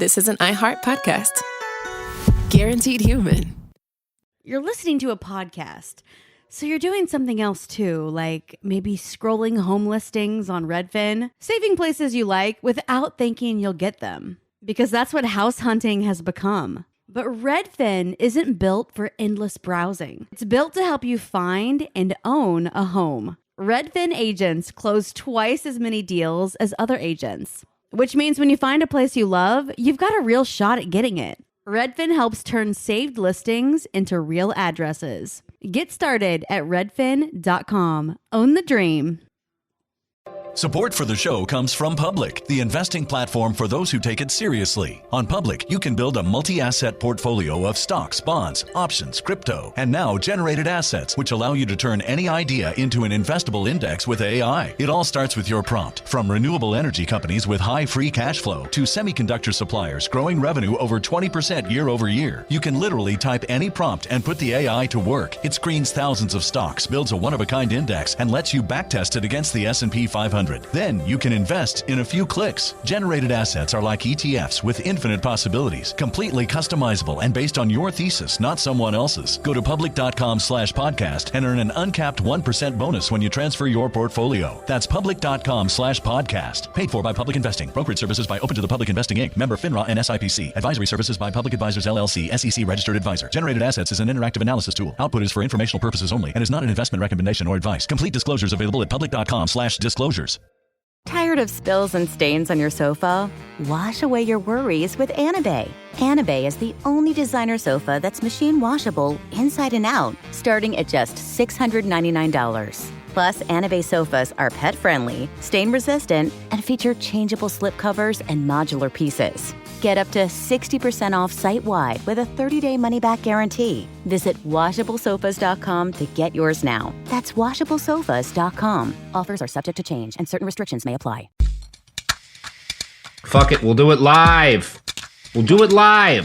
this is an iHeart podcast. Guaranteed human. You're listening to a podcast, so you're doing something else too, like maybe scrolling home listings on Redfin, saving places you like without thinking you'll get them, because that's what house hunting has become. But Redfin isn't built for endless browsing. It's built to help you find and own a home. Redfin agents close twice as many deals as other agents, which means when you find a place you love, you've got a real shot at getting it. Redfin helps turn saved listings into real addresses. Get started at redfin.com. Own the dream. Support for the show comes from Public, the investing platform for those who take it seriously. On Public, you can build a multi-asset portfolio of stocks, bonds, options, crypto, and now generated assets, which allow you to turn any idea into an investable index with AI. It all starts with your prompt. From renewable energy companies with high free cash flow to semiconductor suppliers growing revenue over 20% year over year, you can literally type any prompt and put the AI to work. It screens thousands of stocks, builds a one-of-a-kind index, and lets you backtest it against the S&P 500. Then you can invest in a few clicks. Generated assets are like ETFs with infinite possibilities, completely customizable and based on your thesis, not someone else's. Go to public.com/podcast and earn an uncapped 1% bonus when you transfer your portfolio. That's public.com/podcast. Paid for by Public Investing. Brokerage services by Open to the Public Investing Inc. Member FINRA and SIPC. Advisory services by Public Advisors LLC, SEC registered advisor. Generated assets is an interactive analysis tool. Output is for informational purposes only and is not an investment recommendation or advice. Complete disclosures available at public.com/disclosures. Tired of spills and stains on your sofa? Wash away your worries with Anabay. Anabay is the only designer sofa that's machine washable inside and out, starting at just $699. Plus, Anabay sofas are pet-friendly, stain-resistant, and feature changeable slip covers and modular pieces. Get up to 60% off site-wide with a 30-day money-back guarantee. Visit WashableSofas.com to get yours now. That's WashableSofas.com. Offers are subject to change, and certain restrictions may apply. Fuck it, we'll do it live. We'll do it live.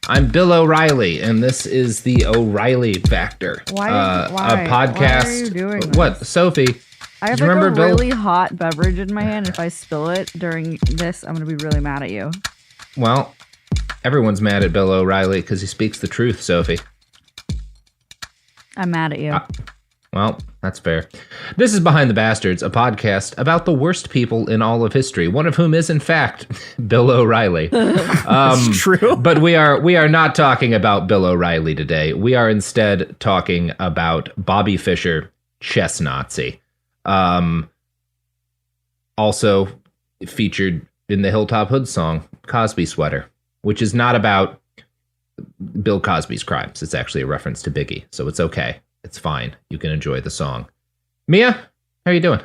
I'm Bill O'Reilly, and this is the O'Reilly Factor. Why? A podcast. Why are you doing this? What, Sophie? I have like a really hot beverage in my hand. If I spill it during this, I'm going to be really mad at you. Well, everyone's mad at Bill O'Reilly because he speaks the truth, Sophie. I'm mad at you. Well, that's fair. This is Behind the Bastards, a podcast about the worst people in all of history, one of whom is, in fact, Bill O'Reilly. That's true. But we are not talking about Bill O'Reilly today. We are instead talking about Bobby Fischer, chess Nazi. Also featured in the Hilltop Hood song, Cosby Sweater, which is not about Bill Cosby's crimes. It's actually a reference to Biggie, so it's okay. It's fine. You can enjoy the song. Mia, how are you doing?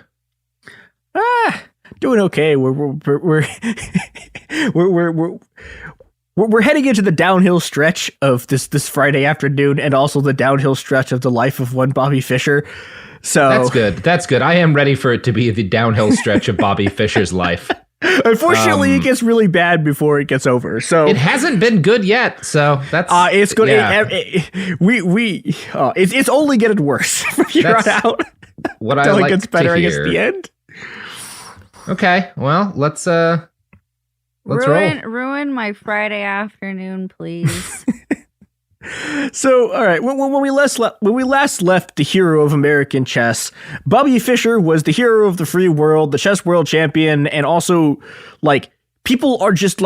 Doing okay. We're heading into the downhill stretch of this Friday afternoon, and also the downhill stretch of the life of one Bobby Fischer. So that's good. That's good. I am ready for it to be the downhill stretch of Bobby Fischer's life. Unfortunately, it gets really bad before it gets over. So it hasn't been good yet. So that's it's good. Yeah. It's only getting worse from here on out. What I like it gets better, to hear. I guess, at the end. Okay, well, let's roll. Ruin my Friday afternoon, please. So, all right, when we last left the hero of American chess, Bobby Fischer was the hero of the free world, the chess world champion, and also, like, people are just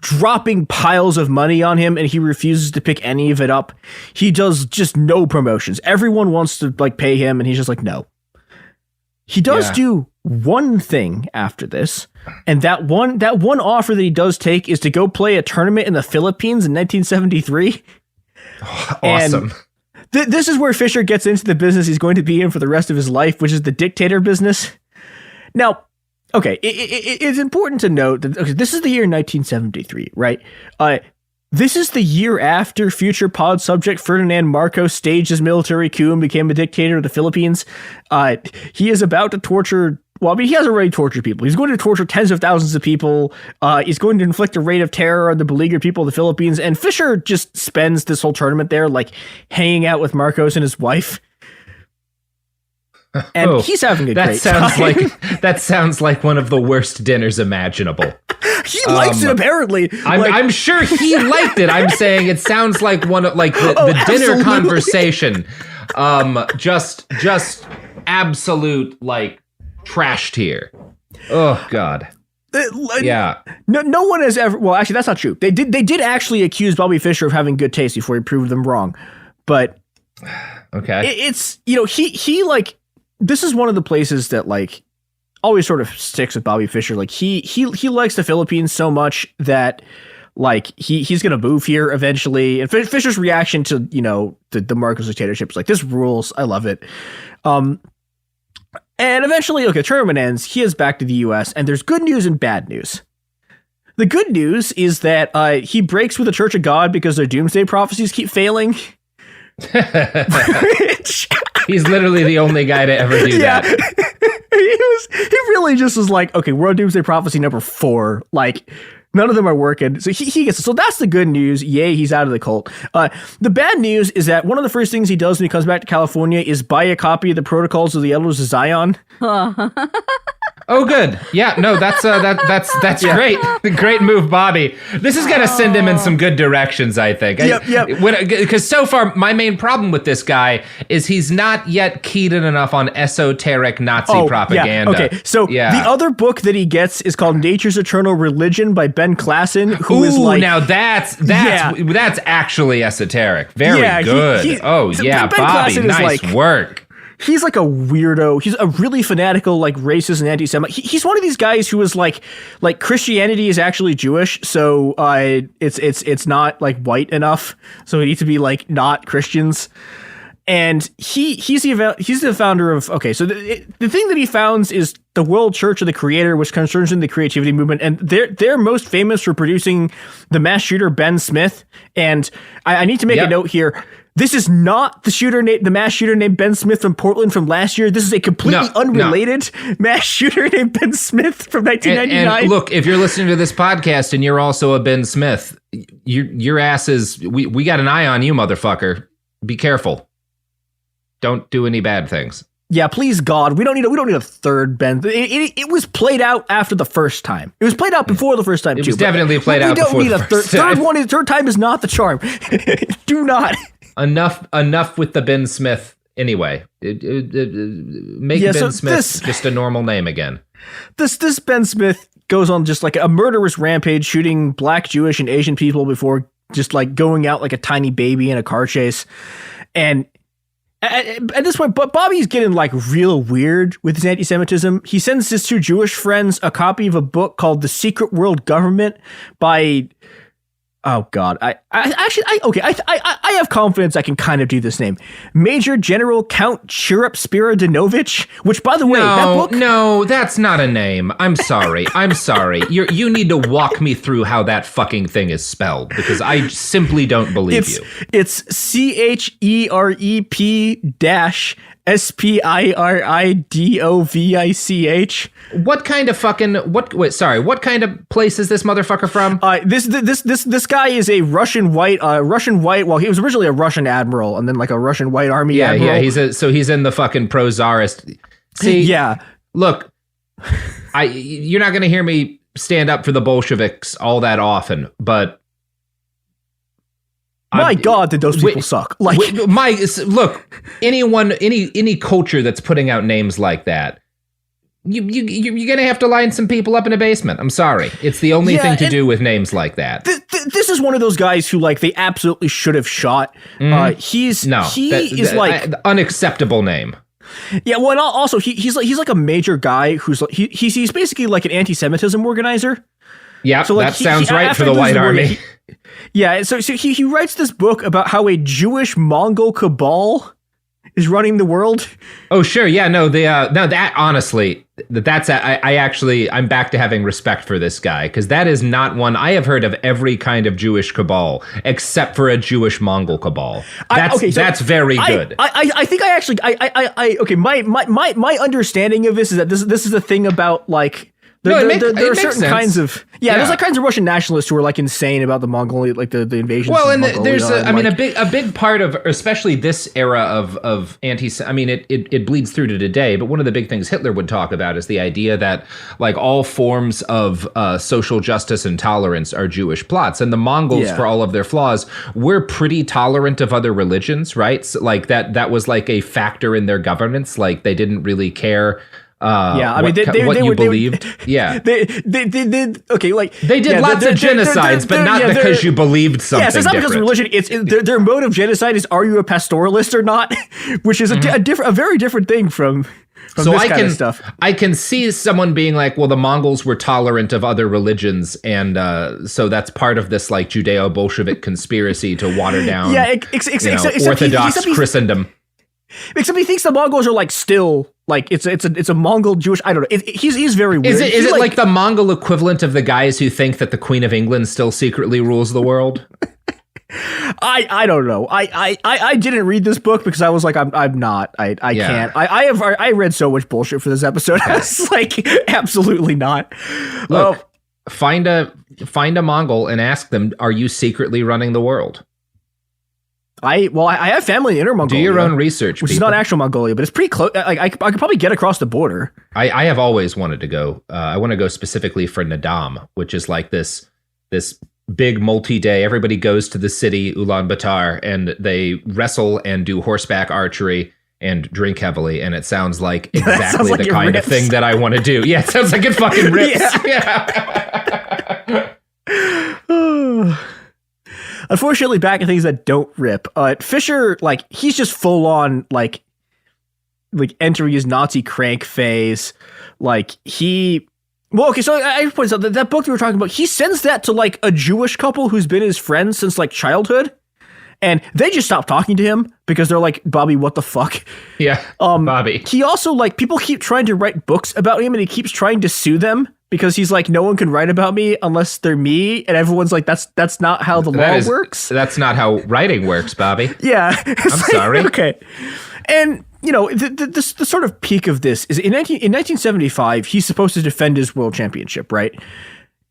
dropping piles of money on him, and he refuses to pick any of it up. He does just no promotions. Everyone wants to, like, pay him, and he's just like, no. He does do one thing after this, and that one offer that he does take is to go play a tournament in the Philippines in 1973. Awesome. This is where Fischer gets into the business he's going to be in for the rest of his life, which is the dictator business. Now, okay, it's important to note that this is the year 1973, right? This is the year after future pod subject Ferdinand Marcos staged his military coup and became a dictator of the Philippines. He is about to torture, well, I mean, he has already tortured people. He's going to torture tens of thousands of people. He's going to inflict a reign of terror on the beleaguered people of the Philippines. And Fischer just spends this whole tournament there, like, hanging out with Marcos and his wife. and he's having a great time. That sounds like one of the worst dinners imaginable. He likes it, apparently. I'm sure he liked it. I'm saying it sounds like one of the dinner absolutely. conversation. Just absolute trash tier. Oh God. Yeah. No one has ever. Well, actually, that's not true. They did actually accuse Bobby Fischer of having good taste before he proved them wrong. But okay, it's he this is one of the places that always sort of sticks with Bobby Fischer. He likes the Philippines so much that he's gonna move here eventually. And Fisher's reaction to the Marcos dictatorship is this rules. I love it. And eventually, tournament ends. He is back to the U.S. and there's good news and bad news. The good news is that he breaks with the Church of God because their doomsday prophecies keep failing. He's literally the only guy to ever do that. He really just was okay, we're on doomsday prophecy number 4. None of them are working. So he gets it. So that's the good news. Yay, he's out of the cult. The bad news is that one of the first things he does when he comes back to California is buy a copy of the Protocols of the Elders of Zion. Oh, good. Yeah, no, that's great. Great move, Bobby. This is gonna send him in some good directions, I think. Yep. Because so far, my main problem with this guy is he's not yet keyed in enough on esoteric Nazi propaganda. Yeah. Okay, so the other book that he gets is called Nature's Eternal Religion by Ben Klassen, who is now that's actually esoteric. Very good. Ben Bobby, Klassen nice work. He's a weirdo. He's a really fanatical, racist and anti-Semite. He's one of these guys who is like Christianity is actually Jewish, so it's not white enough, so it needs to be not Christians. And he's the founder of so the thing that he founds is the World Church of the Creator, which concerns in the creativity movement, and they're most famous for producing the mass shooter Ben Smith. And I need to make a note here. This is not the mass shooter named Ben Smith from Portland from last year. This is a completely unrelated mass shooter named Ben Smith from 1999. And look, if you're listening to this podcast and you're also a Ben Smith, your ass is we got an eye on you, motherfucker. Be careful. Don't do any bad things. Yeah, please God, we don't need a third Ben. It was played out after the first time. It was played out before the first time. It was definitely played out before the first time. Third time is not the charm. Do enough with the Ben Smith. Anyway, make Ben Smith just a normal name again. This Ben Smith goes on just a murderous rampage, shooting Black, Jewish, and Asian people before just going out like a tiny baby in a car chase, and. At this point, but Bobby's getting real weird with his anti-Semitism. He sends his 2 Jewish friends a copy of a book called The Secret World Government by, oh God, I have confidence I can kind of do this name. Major General Count Chirrup Spiridonovich, which by the way, that book. No, that's not a name. I'm sorry. You need to walk me through how that fucking thing is spelled because I simply don't believe you. It's CHEREP-SPIRIDOVICH. What kind of place is this motherfucker from? This guy is a Russian white. Well, he was originally a Russian admiral, and then a Russian white army admiral. Yeah, he's in the fucking pro-czarist. See, look, you're not gonna hear me stand up for the Bolsheviks all that often, but. My God, did those people suck? Look, any culture that's putting out names like that, you're gonna have to line some people up in a basement. I'm sorry, it's the only thing to do with names like that. This is one of those guys who they absolutely should have shot. He's unacceptable name. Yeah, well, and also he's a major guy who's he's basically an anti-Semitism organizer. Yeah, so that sounds right for the White Army. So he writes this book about how a Jewish Mongol cabal is running the world. Oh, sure. Yeah, no, that honestly, I'm back to having respect for this guy because that is not one. I have heard of every kind of Jewish cabal except for a Jewish Mongol cabal. That's very good. I think my understanding of this is that this is the thing about There it are makes certain sense. kinds of there's like kinds of Russian nationalists who are like insane about the Mongolia, like the invasion. Well, and there's a big part of especially this era of anti. I mean, it bleeds through to today. But one of the big things Hitler would talk about is the idea that like all forms of social justice and tolerance are Jewish plots, and the Mongols, for all of their flaws, were pretty tolerant of other religions, right? So, like that was like a factor in their governance. Like they didn't really care. What you believed. Yeah, they okay. Like they did lots of genocides, but not because you believed something. So it's not because of religion. It's their mode of genocide is: are you a pastoralist or not? Which is a very different thing from this kind of stuff. I can see someone being like, "Well, the Mongols were tolerant of other religions, and so that's part of this like Judeo-Bolshevik conspiracy to water down, Orthodox Christendom." Except he thinks the Mongols are like still like it's a Mongol Jewish. I don't know. He's very weird. Is it like the Mongol equivalent of the guys who think that the Queen of England still secretly rules the world? I don't know. I didn't read this book because I was like I'm not. I can't. I read so much bullshit for this episode. I was like absolutely not. Look, find a Mongol and ask them, are you secretly running the world? I have family in Inner Mongolia. Do your own research, which is not actual Mongolia, but it's pretty close. I could probably get across the border. I have always wanted to go. I want to go specifically for Nadam, which is like this big multi-day. Everybody goes to the city Ulaanbaatar and they wrestle and do horseback archery and drink heavily. And it sounds like exactly the kind of thing that I want to do. Yeah, it sounds like it fucking rips. Yeah. Unfortunately, back at things that don't rip, Fischer, like, he's just full on, like entering his Nazi crank phase. Like, so I pointed out that book we were talking about, he sends that to, like, a Jewish couple who's been his friend since, like, childhood. And they just stop talking to him because they're like, Bobby, what the fuck? Yeah, Bobby. He also, like, people keep trying to write books about him and he keeps trying to sue them. Because he's like, no one can write about me unless they're me, and everyone's like, that's not how the law works. That's not how writing works, Bobby. Yeah, I'm sorry. Okay, and the sort of peak of this is in 1975. He's supposed to defend his world championship, right?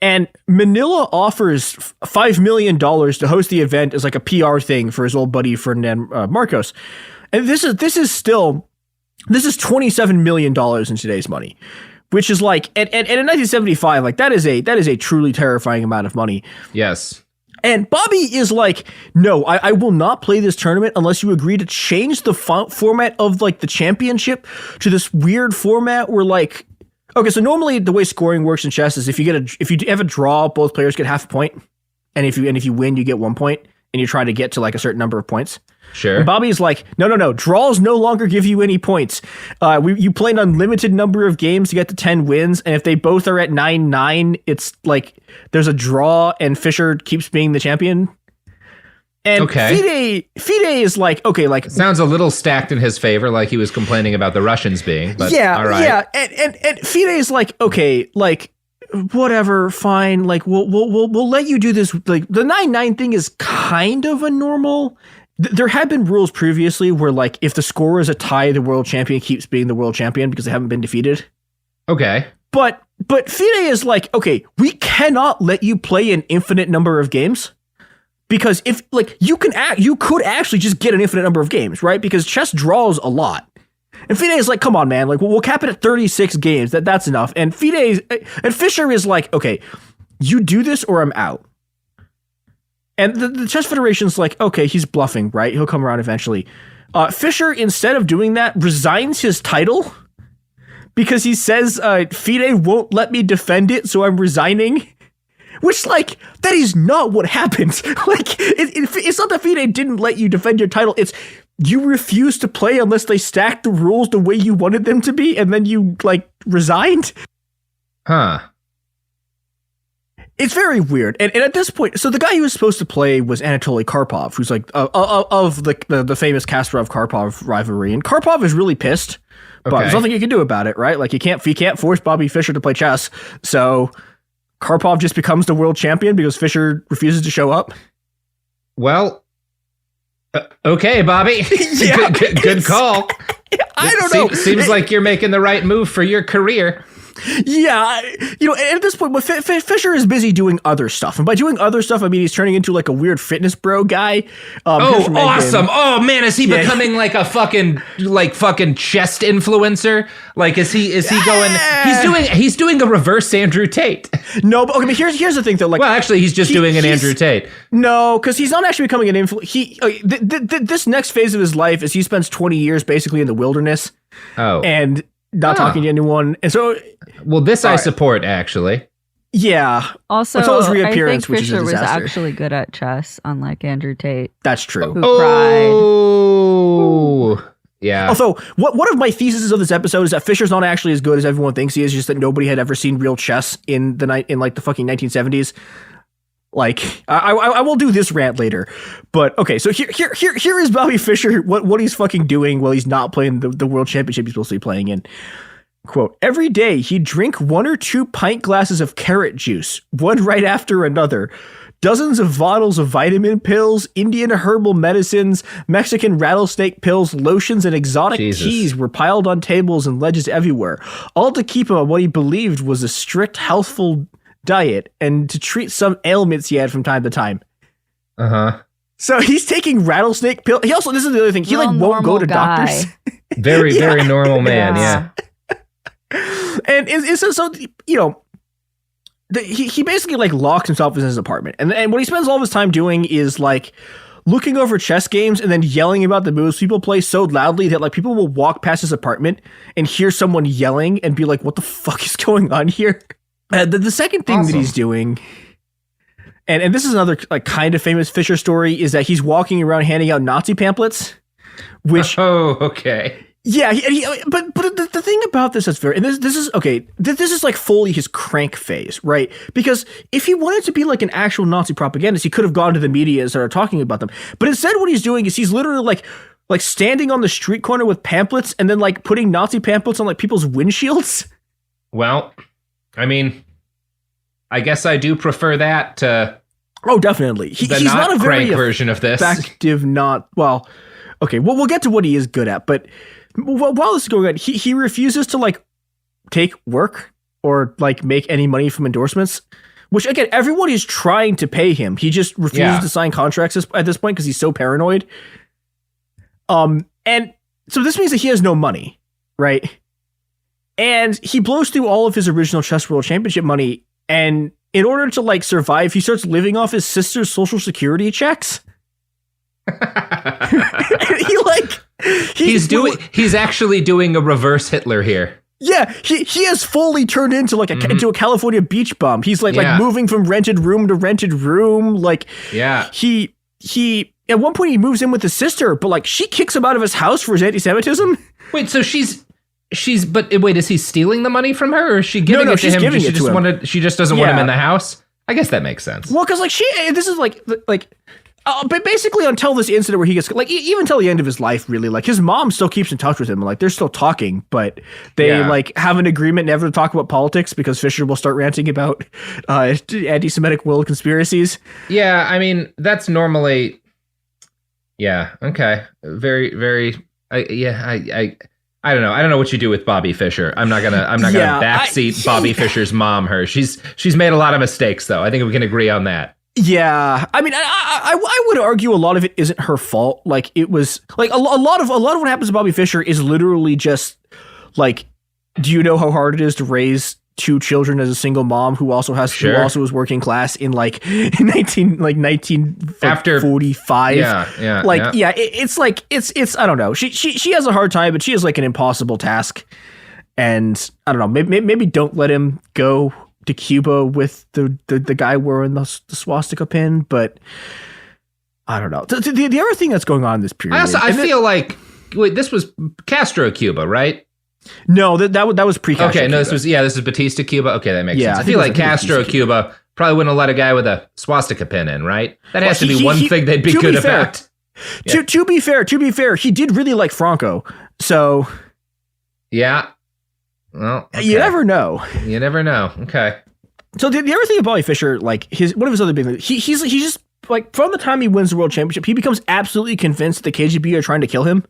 And Manila offers $5 million to host the event as like a PR thing for his old buddy Ferdinand Marcos, and this is $27 million in today's money. Which is like, and in 1975, like that is a truly terrifying amount of money. Yes. And Bobby is like, no, I will not play this tournament unless you agree to change the format of like the championship to this weird format where like, okay, so normally the way scoring works in chess is if you have a draw, both players get half a point, and if you win, you get 1 point, and you try to get to like a certain number of points. Sure. And Bobby's like, no. Draws no longer give you any points. You play an unlimited number of games to get to 10 wins, and if they both are at 9-9, it's like there's a draw, and Fischer keeps being the champion. And okay. FIDE is like, okay, like it sounds a little stacked in his favor, like he was complaining about the Russians being. But yeah, all right. Yeah, and FIDE is like, okay, like whatever, fine, like we'll let you do this. Like the 9-9 thing is kind of a normal. There have been rules previously where, like, if the score is a tie, the world champion keeps being the world champion because they haven't been defeated. Okay. But FIDE is like, okay, we cannot let you play an infinite number of games because if, like, you could actually just get an infinite number of games, right? Because chess draws a lot. And FIDE is like, come on, man, like, we'll cap it at 36 games. That's enough. And Fischer is like, okay, you do this or I'm out. And the Chess Federation's like, okay, he's bluffing, right? He'll come around eventually. Fischer, instead of doing that, resigns his title because he says, FIDE won't let me defend it, so I'm resigning. Which, like, that is not what happened. Like, it's not that FIDE didn't let you defend your title. It's you refused to play unless they stacked the rules the way you wanted them to be, and then you, like, resigned. Huh. It's very weird. And at this point, so the guy who was supposed to play was Anatoly Karpov, who's like of the famous Kasparov-Karpov rivalry. And Karpov is really pissed, but there's nothing you can do about it, right? Like, he can't force Bobby Fischer to play chess. So Karpov just becomes the world champion because Fischer refuses to show up. Well, okay, Bobby. Yeah, good call. I don't know. Seems like you're making the right move for your career. Yeah, at this point, Fisher is busy doing other stuff, and by doing other stuff, I mean he's turning into like a weird fitness bro guy. Awesome! Oh man, is he becoming like a fucking chest influencer? Like, is he going? He's doing a reverse Andrew Tate. No, but okay, but here's the thing though. Like, well, actually, he's just doing an Andrew Tate. No, because he's not actually becoming an influencer. This next phase of his life is he spends 20 years basically in the wilderness. Oh, and not talking to anyone, and so. Well, this I support, actually. Yeah. Also, until his I reappearance, think which Fisher is a was disaster. actually good at chess, unlike Andrew Tate. That's true. Who cried. Oh, yeah. Although, one of my theses of this episode is that Fisher's not actually as good as everyone thinks he is, just that nobody had ever seen real chess in the fucking 1970s. Like, I will do this rant later, but okay. So here is Bobby Fischer. What he's fucking doing while he's not playing the world championship he's supposed to be playing in. Quote, every day he'd drink 1 or 2 pint glasses of carrot juice, one right after another. Dozens of bottles of vitamin pills, Indian herbal medicines, Mexican rattlesnake pills, lotions, and exotic teas were piled on tables and ledges everywhere, all to keep him on what he believed was a strict, healthful diet and to treat some ailments he had from time to time. Uh-huh. So he's taking rattlesnake pills. He also, this is the other thing, he like won't go to doctors. Very, very normal man, yeah. And so he basically like locks himself in his apartment, and what he spends all of his time doing is like looking over chess games and then yelling about the moves people play so loudly that like people will walk past his apartment and hear someone yelling and be like, "What the fuck is going on here?" The second thing that he's doing, and this is another like kind of famous Fisher story, is that he's walking around handing out Nazi pamphlets. Which okay. Yeah, but the thing about this is this is okay. This is like fully his crank phase, right? Because if he wanted to be like an actual Nazi propagandist, he could have gone to the media and started talking about them. But instead, what he's doing is he's literally like standing on the street corner with pamphlets and then like putting Nazi pamphlets on like people's windshields. Well, I mean, I guess I do prefer that to. Oh, definitely. He's not a very crank version of this. Effective, not well. Okay, well, we'll get to what he is good at, but. While this is going on, he refuses to like take work or like make any money from endorsements, which again, everyone is trying to pay him. He just refuses to sign contracts at this point because he's so paranoid. And so this means that he has no money, right? And he blows through all of his original Chess World Championship money. And in order to like survive, he starts living off his sister's Social Security checks. He's actually doing a reverse Hitler here. Yeah, he has fully turned into like into a California beach bum. He's like moving from rented room to rented room. Like he at one point he moves in with his sister, but like she kicks him out of his house for his anti-Semitism. Wait, so wait, is he stealing the money from her, or is she giving it to him? She just doesn't want him in the house. I guess that makes sense. Well, because like this is like. But basically until this incident where he gets like even until the end of his life, really, like his mom still keeps in touch with him. Like they're still talking, but they like have an agreement never to talk about politics because Fisher will start ranting about anti-Semitic world conspiracies. Yeah, I mean that's normally. Yeah. Okay. Very, very. I don't know. I don't know what you do with Bobby Fischer. I'm not gonna backseat Bobby Fischer's mom. She's made a lot of mistakes though. I think we can agree on that. Yeah, I mean, I would argue a lot of it isn't her fault. Like it was like a lot of what happens to Bobby Fischer is literally just like, do you know how hard it is to raise 2 children as a single mom who also was working class in like 1945? Yeah. It's I don't know. She has a hard time, but she has like an impossible task, and I don't know. Maybe don't let him go to Cuba with the guy wearing the swastika pin, but I don't know. The other thing that's going on in this period. I feel like this was Castro Cuba, right? No, that was pre-Castro. Okay, no, Cuba. this is Batista Cuba. Okay, that makes sense. I feel like Castro Cuba probably wouldn't let a guy with a swastika pin in, right? That has to be one thing they'd be good about. To be fair, he did really like Franco, so yeah. Well, okay. You never know. Okay. So the other thing about Bobby Fischer, like one of his other big things, he's just like from the time he wins the world championship, he becomes absolutely convinced the KGB are trying to kill him.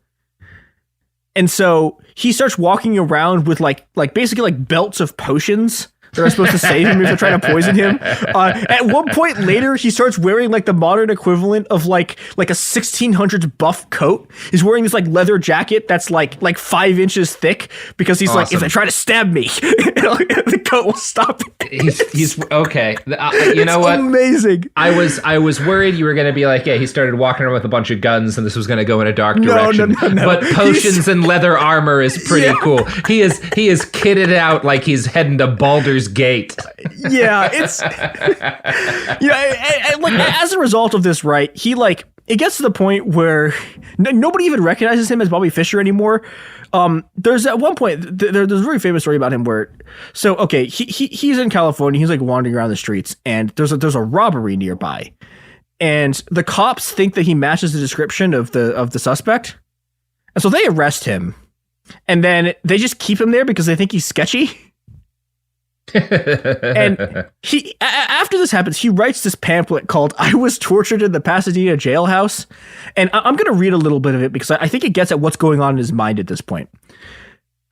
And so he starts walking around with like basically like belts of potions that are supposed to save him if they're trying to poison him. At one point later, he starts wearing like the modern equivalent of like a 1600s buff coat. He's wearing this like leather jacket that's like 5 inches thick because he's like, if they try to stab me, the coat will stop it. He's okay. You know what? Amazing. I was worried you were going to be like, yeah, he started walking around with a bunch of guns and this was going to go in a dark direction. No. But potions and leather armor is pretty cool. He is kitted out like he's heading to Baldur's Gate. Yeah, it's and like as a result of this, right? He like it gets to the point where nobody even recognizes him as Bobby Fischer anymore. There's at one point there's a very famous story about him where he's in California, he's like wandering around the streets, and there's a robbery nearby, and the cops think that he matches the description of the suspect, and so they arrest him, and then they just keep him there because they think he's sketchy. And he after this happens, he writes this pamphlet called "I Was Tortured in the Pasadena Jailhouse," and I'm going to read a little bit of it because I think it gets at what's going on in his mind at this point.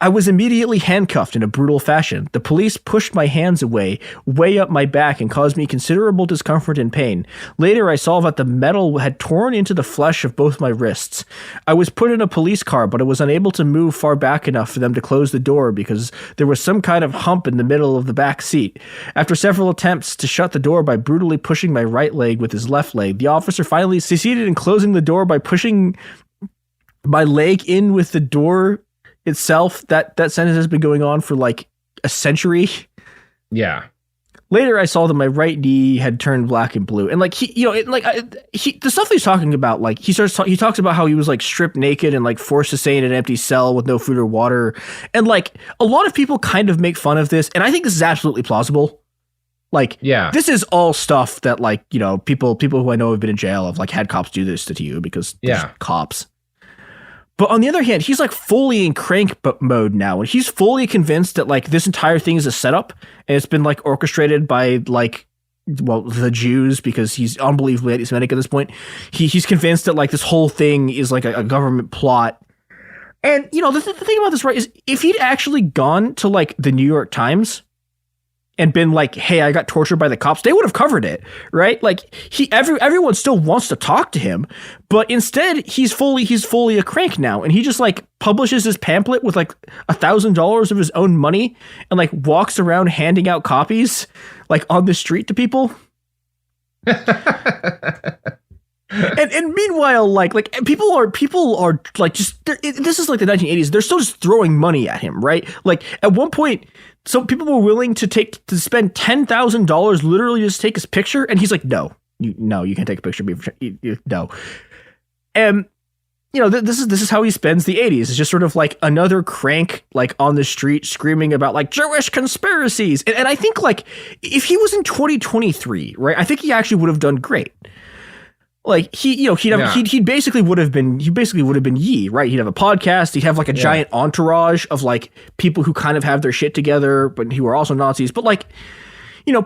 I was immediately handcuffed in a brutal fashion. The police pushed my hands away, way up my back, and caused me considerable discomfort and pain. Later, I saw that the metal had torn into the flesh of both my wrists. I was put in a police car, but I was unable to move far back enough for them to close the door because there was some kind of hump in the middle of the back seat. After several attempts to shut the door by brutally pushing my right leg with his left leg, the officer finally succeeded in closing the door by pushing my leg in with the door itself. That sentence has been going on for like a century. Yeah. Later, I saw that my right knee had turned black and blue, and like the stuff he's talking about, like he talks about how he was like stripped naked and like forced to stay in an empty cell with no food or water, and like a lot of people kind of make fun of this, and I think this is absolutely plausible. Like, yeah, this is all stuff that like people who I know have been in jail have like had cops do this to you because cops. But on the other hand, he's like fully in crank mode now, and he's fully convinced that like this entire thing is a setup, and it's been like orchestrated by like, well, the Jews, because he's unbelievably anti-Semitic at this point. He's convinced that like this whole thing is like a government plot. And the thing about this, right, is if he'd actually gone to like the New York Times and been like, hey, I got tortured by the cops, they would have covered it, right? Like everyone still wants to talk to him, but instead he's fully a crank now, and he just like publishes his pamphlet with like $1,000 of his own money and like walks around handing out copies like on the street to people. And meanwhile, like people are like just this is like the 1980s. They're still just throwing money at him, right? Like at one point, some people were willing to spend $10,000 literally just take his picture, and he's like, no, you can't take a picture of me. No, and this is how he spends the 80s. It's just sort of like another crank, like on the street screaming about like Jewish conspiracies. And I think like if he was in 2023, right, I think he actually would have done great. Like he basically would have been Yi, right? He'd have a podcast. He'd have like a giant entourage of like people who kind of have their shit together, but who are also Nazis. But like,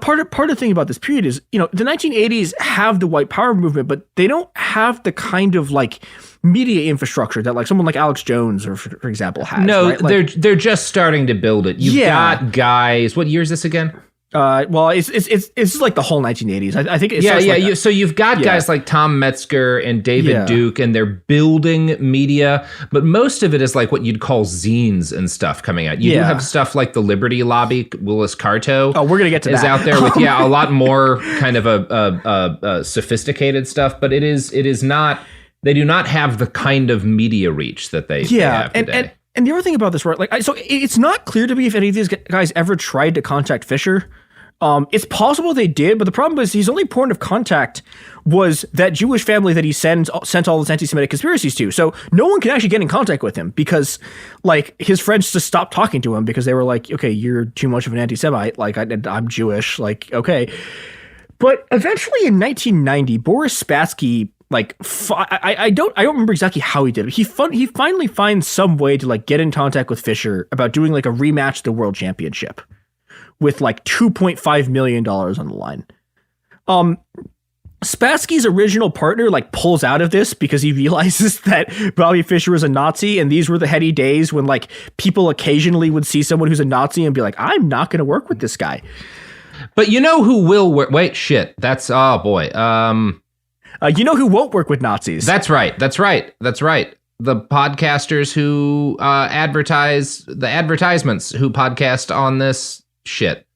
part of the thing about this period is, the 1980s have the white power movement, but they don't have the kind of like media infrastructure that like someone like Alex Jones, or for example, has. No, right? Like, they're just starting to build it. You've got guys. What year is this again? Well, it's like the whole 1980s. I think it's so you've got guys like Tom Metzger and David Duke, and they're building media, but most of it is like what you'd call zines and stuff coming out. You do have stuff like the Liberty Lobby, Willis Carto. Oh, we're gonna get to that. Is out there with a lot more kind of a sophisticated stuff, but it is not. They do not have the kind of media reach that they have today. And the other thing about this, right? Like, so it's not clear to me if any of these guys ever tried to contact Fischer. It's possible they did, but the problem is his only point of contact was that Jewish family that he sent all this anti-Semitic conspiracies to. So no one can actually get in contact with him because, like, his friends just stopped talking to him because they were like, okay, you're too much of an anti-Semite. Like, I'm Jewish. Like, okay. But eventually in 1990, Boris Spassky, like, I don't remember exactly how he did it. He finally finds some way to like get in contact with Fischer about doing like a rematch of the World Championship with like $2.5 million on the line. Spassky's original partner like pulls out of this because he realizes that Bobby Fischer was a Nazi, and these were the heady days when like people occasionally would see someone who's a Nazi and be like, I'm not going to work with this guy. But you know who will work? Wait, shit. That's, oh boy. You know who won't work with Nazis? That's right. The podcasters who advertise, the advertisements who podcast on this shit.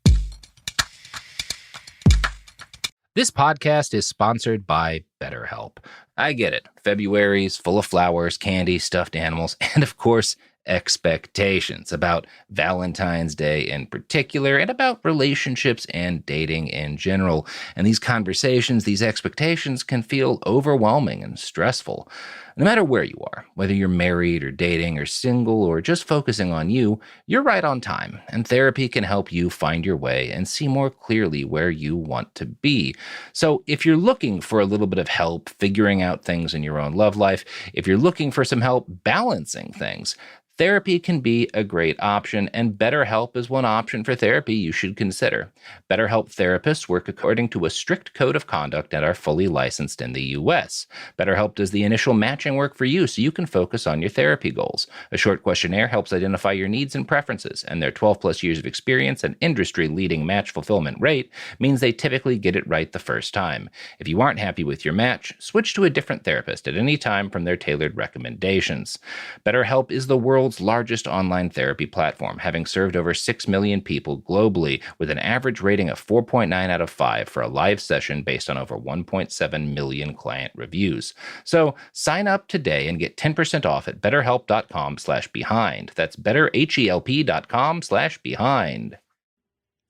This podcast is sponsored by BetterHelp. I get it. February's full of flowers, candy, stuffed animals, and of course, expectations about Valentine's Day in particular, and about relationships and dating in general. And these conversations, these expectations can feel overwhelming and stressful. No matter where you are, whether you're married or dating or single or just focusing on you, you're right on time, and therapy can help you find your way and see more clearly where you want to be. So if you're looking for a little bit of help figuring out things in your own love life, if you're looking for some help balancing things, therapy can be a great option, and BetterHelp is one option for therapy you should consider. BetterHelp therapists work according to a strict code of conduct and are fully licensed in the U.S. BetterHelp does the initial matching work for you so you can focus on your therapy goals. A short questionnaire helps identify your needs and preferences, and their 12-plus years of experience and industry-leading match fulfillment rate means they typically get it right the first time. If you aren't happy with your match, switch to a different therapist at any time from their tailored recommendations. BetterHelp is the world's largest online therapy platform, having served over 6 million people globally with an average rating of 4.9 out of 5 for a live session based on over 1.7 million client reviews. So sign up today and get 10% off at betterhelp.com/behind. That's betterhelp.com/behind.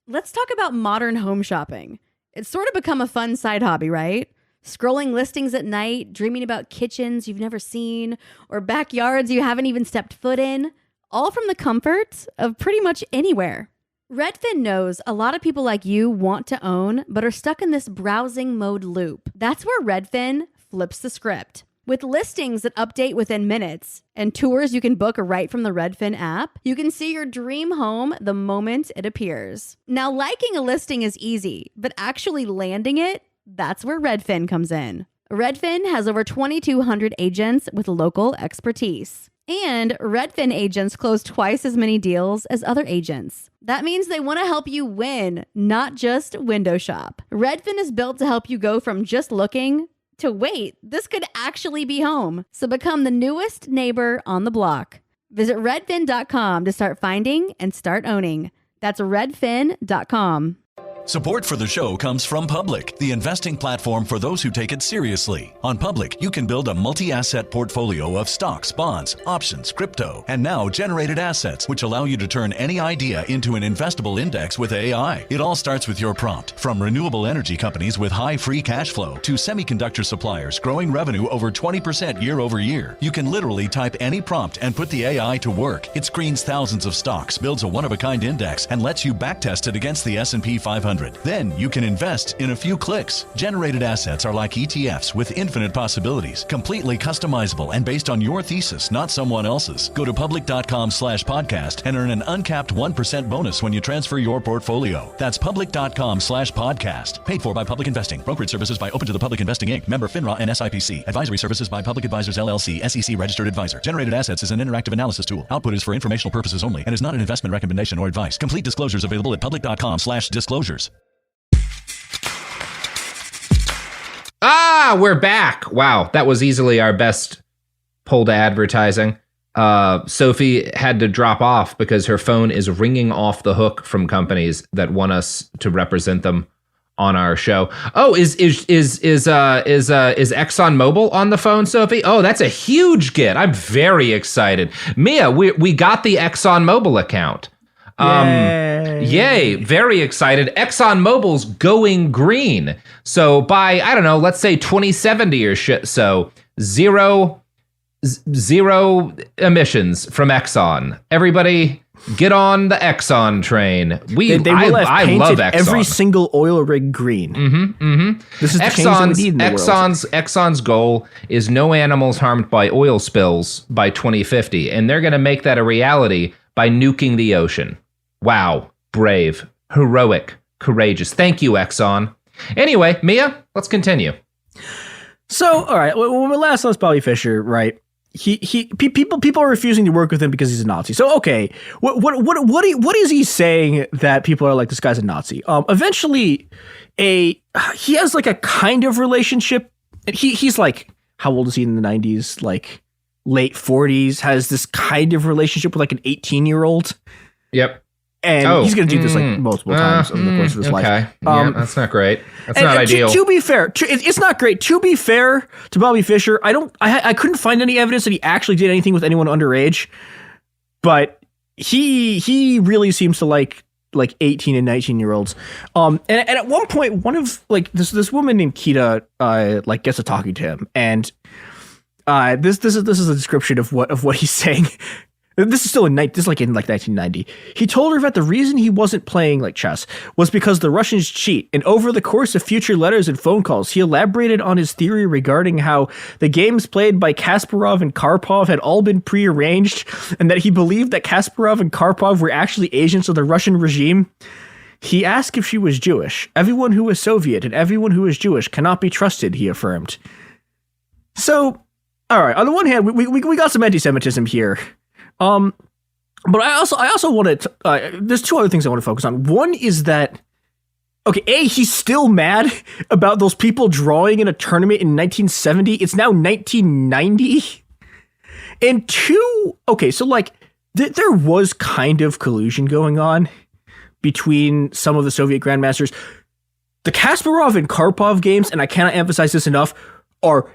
Let's talk about modern home shopping. It's sort of become a fun side hobby, right? Scrolling listings at night, dreaming about kitchens you've never seen, or backyards you haven't even stepped foot in, all from the comfort of pretty much anywhere. Redfin knows a lot of people like you want to own, but are stuck in this browsing mode loop. That's where Redfin flips the script. With listings that update within minutes and tours you can book right from the Redfin app, you can see your dream home the moment it appears. Now, liking a listing is easy, but actually landing it, that's where Redfin comes in. Redfin has over 2,200 agents with local expertise. And Redfin agents close twice as many deals as other agents. That means they want to help you win, not just window shop. Redfin is built to help you go from just looking to wait, this could actually be home. So become the newest neighbor on the block. Visit redfin.com to start finding and start owning. That's redfin.com. Support for the show comes from Public, the investing platform for those who take it seriously. On Public, you can build a multi-asset portfolio of stocks, bonds, options, crypto, and now generated assets, which allow you to turn any idea into an investable index with AI. It all starts with your prompt. From renewable energy companies with high free cash flow to semiconductor suppliers growing revenue over 20% year over year, you can literally type any prompt and put the AI to work. It screens thousands of stocks, builds a one-of-a-kind index, and lets you backtest it against the S&P 500. Then you can invest in a few clicks. Generated assets are like ETFs with infinite possibilities, completely customizable and based on your thesis, not someone else's. Go to public.com/podcast and earn an uncapped 1% bonus when you transfer your portfolio. That's public.com/podcast. Paid for by Public Investing. Brokerage services by Open to the Public Investing Inc. Member FINRA and SIPC. Advisory services by Public Advisors LLC, SEC registered advisor. Generated assets is an interactive analysis tool. Output is for informational purposes only and is not an investment recommendation or advice. Complete disclosures available at public.com/disclosures. We're back. Wow, that was easily our best pull to advertising. Sophie had to drop off because her phone is ringing off the hook from companies that want us to represent them on our show. Oh, is ExxonMobil on the phone, Sophie? Oh, that's a huge get. I'm very excited. Mia, we got the ExxonMobil account. Yay, very excited. ExxonMobil's going green. So by, I don't know, let's say 2070 or shit, so zero emissions from Exxon. Everybody get on the Exxon train. I love Exxon. Every single oil rig green. This is the change that we need in the world. Exxon's goal is no animals harmed by oil spills by 2050, and they're going to make that a reality by nuking the ocean. Wow, brave, heroic, courageous. Thank you, Exxon. Anyway, Mia, let's continue. So, all right, when we last lost Bobby Fischer, right? People are refusing to work with him because he's a Nazi. So, okay, what is he saying that people are like, this guy's a Nazi? Eventually, he has like a kind of relationship. He's like, how old is he in the 90s? Like late 40s. Has this kind of relationship with like an 18-year-old. Yep. And he's going to do this like multiple times over the course of his life. Yeah, that's not great. That's not ideal. To be fair, it's not great. To be fair to Bobby Fischer, I couldn't find any evidence that he actually did anything with anyone underage. But he really seems to like 18 and 19-year-olds. And at one point, one of like this woman named Kita like gets a talking to him, and this is a description of what he's saying. This is still in 1990. He told her that the reason he wasn't playing like chess was because the Russians cheat. And over the course of future letters and phone calls, he elaborated on his theory regarding how the games played by Kasparov and Karpov had all been prearranged, and that he believed that Kasparov and Karpov were actually agents of the Russian regime. He asked if she was Jewish. Everyone who is Soviet and everyone who is Jewish cannot be trusted, he affirmed. So, all right. On the one hand, we got some anti-Semitism here. But I also wanted to, there's two other things I want to focus on. One is that, okay, he's still mad about those people drawing in a tournament in 1970. It's now 1990. And two, okay, so like there was kind of collusion going on between some of the Soviet grandmasters. The Kasparov and Karpov games, and I cannot emphasize this enough, are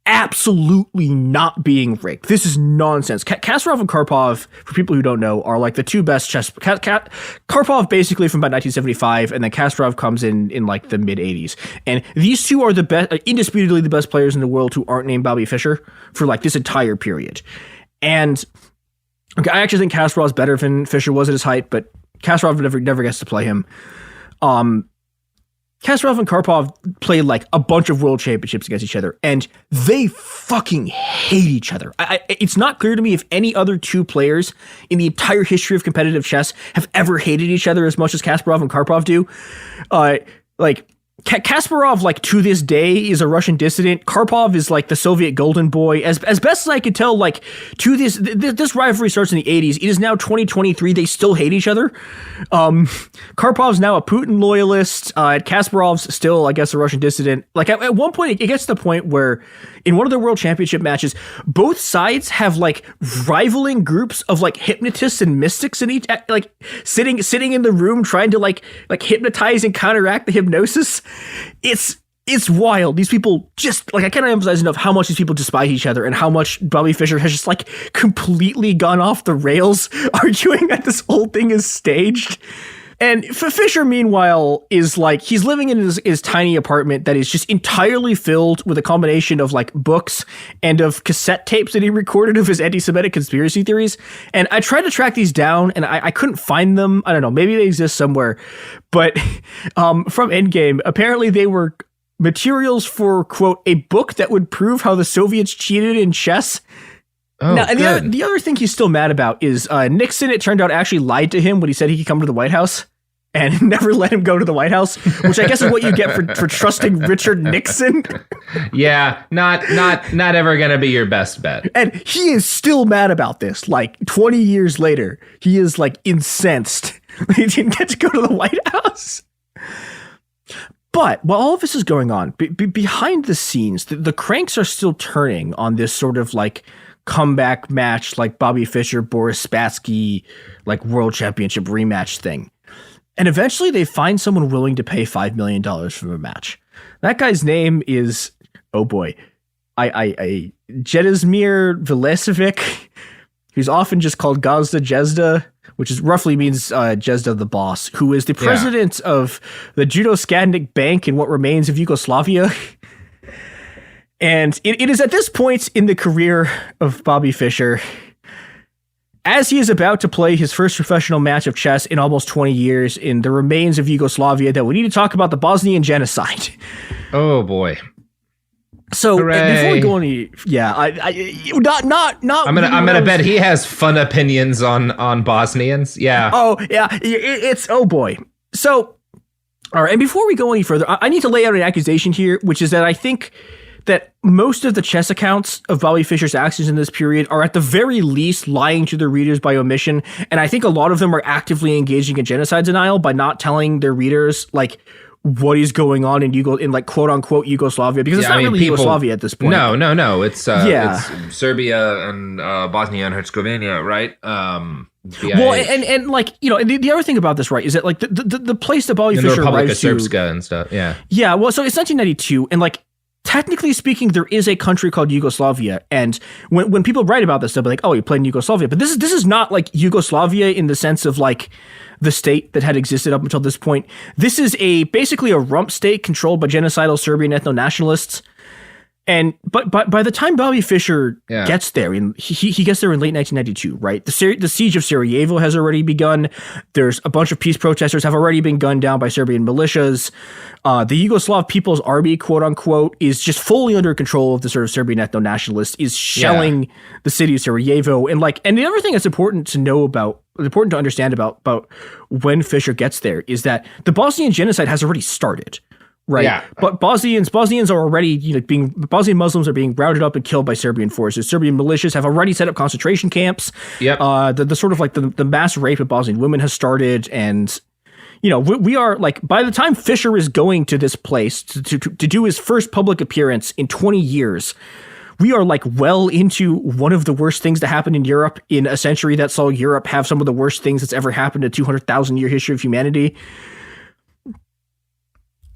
absolutely not being rigged. This is nonsense. Kasparov and Karpov, for people who don't know, are like the two best chess. Karpov basically from about 1975, and then Kasparov comes in like the mid 80s. And these two are the best, indisputably the best players in the world who aren't named Bobby Fischer for like this entire period. And okay, I actually think Kasparov's better than Fischer was at his height, but Kasparov never gets to play him. Kasparov and Karpov played like a bunch of world championships against each other, and they fucking hate each other. It's not clear to me if any other two players in the entire history of competitive chess have ever hated each other as much as Kasparov and Karpov do. Like Kasparov, like to this day, is a Russian dissident. Karpov is like the Soviet golden boy. As best as I could tell, like to this rivalry starts in the 80s. It is now 2023. They still hate each other. Karpov's now a Putin loyalist. Kasparov's still, I guess, a Russian dissident. Like at one point, it gets to the point where in one of the world championship matches, both sides have like rivaling groups of like hypnotists and mystics in each, like sitting in the room trying to like hypnotize and counteract the hypnosis. It's wild. These people just like, I cannot emphasize enough how much these people despise each other and how much Bobby Fischer has just like completely gone off the rails arguing that this whole thing is staged. And Fischer, meanwhile, is like, he's living in his tiny apartment that is just entirely filled with a combination of like books and of cassette tapes that he recorded of his anti-Semitic conspiracy theories. And I tried to track these down and I couldn't find them. I don't know, maybe they exist somewhere. But from Endgame, apparently they were materials for, quote, a book that would prove how the Soviets cheated in chess. Oh, now, and the other thing he's still mad about is Nixon, it turned out, actually lied to him when he said he could come to the White House and never let him go to the White House, which I guess is what you get for trusting Richard Nixon. Yeah, not ever going to be your best bet. And he is still mad about this. Like 20 years later, he is like incensed. He didn't get to go to the White House. But while all of this is going on, behind the scenes, the cranks are still turning on this sort of like comeback match, like Bobby Fischer, Boris Spassky, like world championship rematch thing. And eventually they find someone willing to pay $5 million for a match. That guy's name is, oh boy, Jedizmir Vilesevic, who's often just called Gazda Jezda, which is roughly means Jezda the boss, who is the president of the Judo Skadnik Bank in what remains of Yugoslavia. And it is at this point in the career of Bobby Fischer, as he is about to play his first professional match of chess in almost 20 years in the remains of Yugoslavia, that we need to talk about the Bosnian genocide. Oh boy. So before we go any, I'm gonna bet he has fun opinions on Bosnians. Yeah. Oh yeah, it's oh boy. So All right, and before we go any further, I need to lay out an accusation here, which is that I think that most of the chess accounts of Bobby Fischer's actions in this period are at the very least lying to their readers by omission, and I think a lot of them are actively engaging in genocide denial by not telling their readers, like, what is going on in like quote unquote Yugoslavia, because it's not really Yugoslavia at this point. No. It's Serbia and Bosnia and Herzegovina, right? Well, and like, you know, the other thing about this, right, is that like the place that Bobby Fischer arrives to, Srpska and stuff, yeah. Well, so it's 1992, and like, technically speaking, there is a country called Yugoslavia, and when people write about this, they'll be like, "Oh, you played in Yugoslavia," but this is not like Yugoslavia in the sense of like the state that had existed up until this point. This is basically a rump state controlled by genocidal Serbian ethno-nationalists. And but by the time Bobby Fischer gets there, he gets there in late 1992, right? The siege of Sarajevo has already begun. There's a bunch of peace protesters have already been gunned down by Serbian militias. The Yugoslav People's Army, quote unquote, is just fully under control of the sort of Serbian ethno-nationalists, is shelling the city of Sarajevo. And the other thing that's important to understand about when Fischer gets there is that the Bosnian genocide has already started. Right. Yeah. But Bosnians are already, Bosnian Muslims are being rounded up and killed by Serbian forces. Serbian militias have already set up concentration camps. Yep. The sort of like the mass rape of Bosnian women has started. And, we are like, by the time Fischer is going to this place to do his first public appearance in 20 years, we are like well into one of the worst things to happen in Europe in a century that saw Europe have some of the worst things that's ever happened in a 200,000 year history of humanity.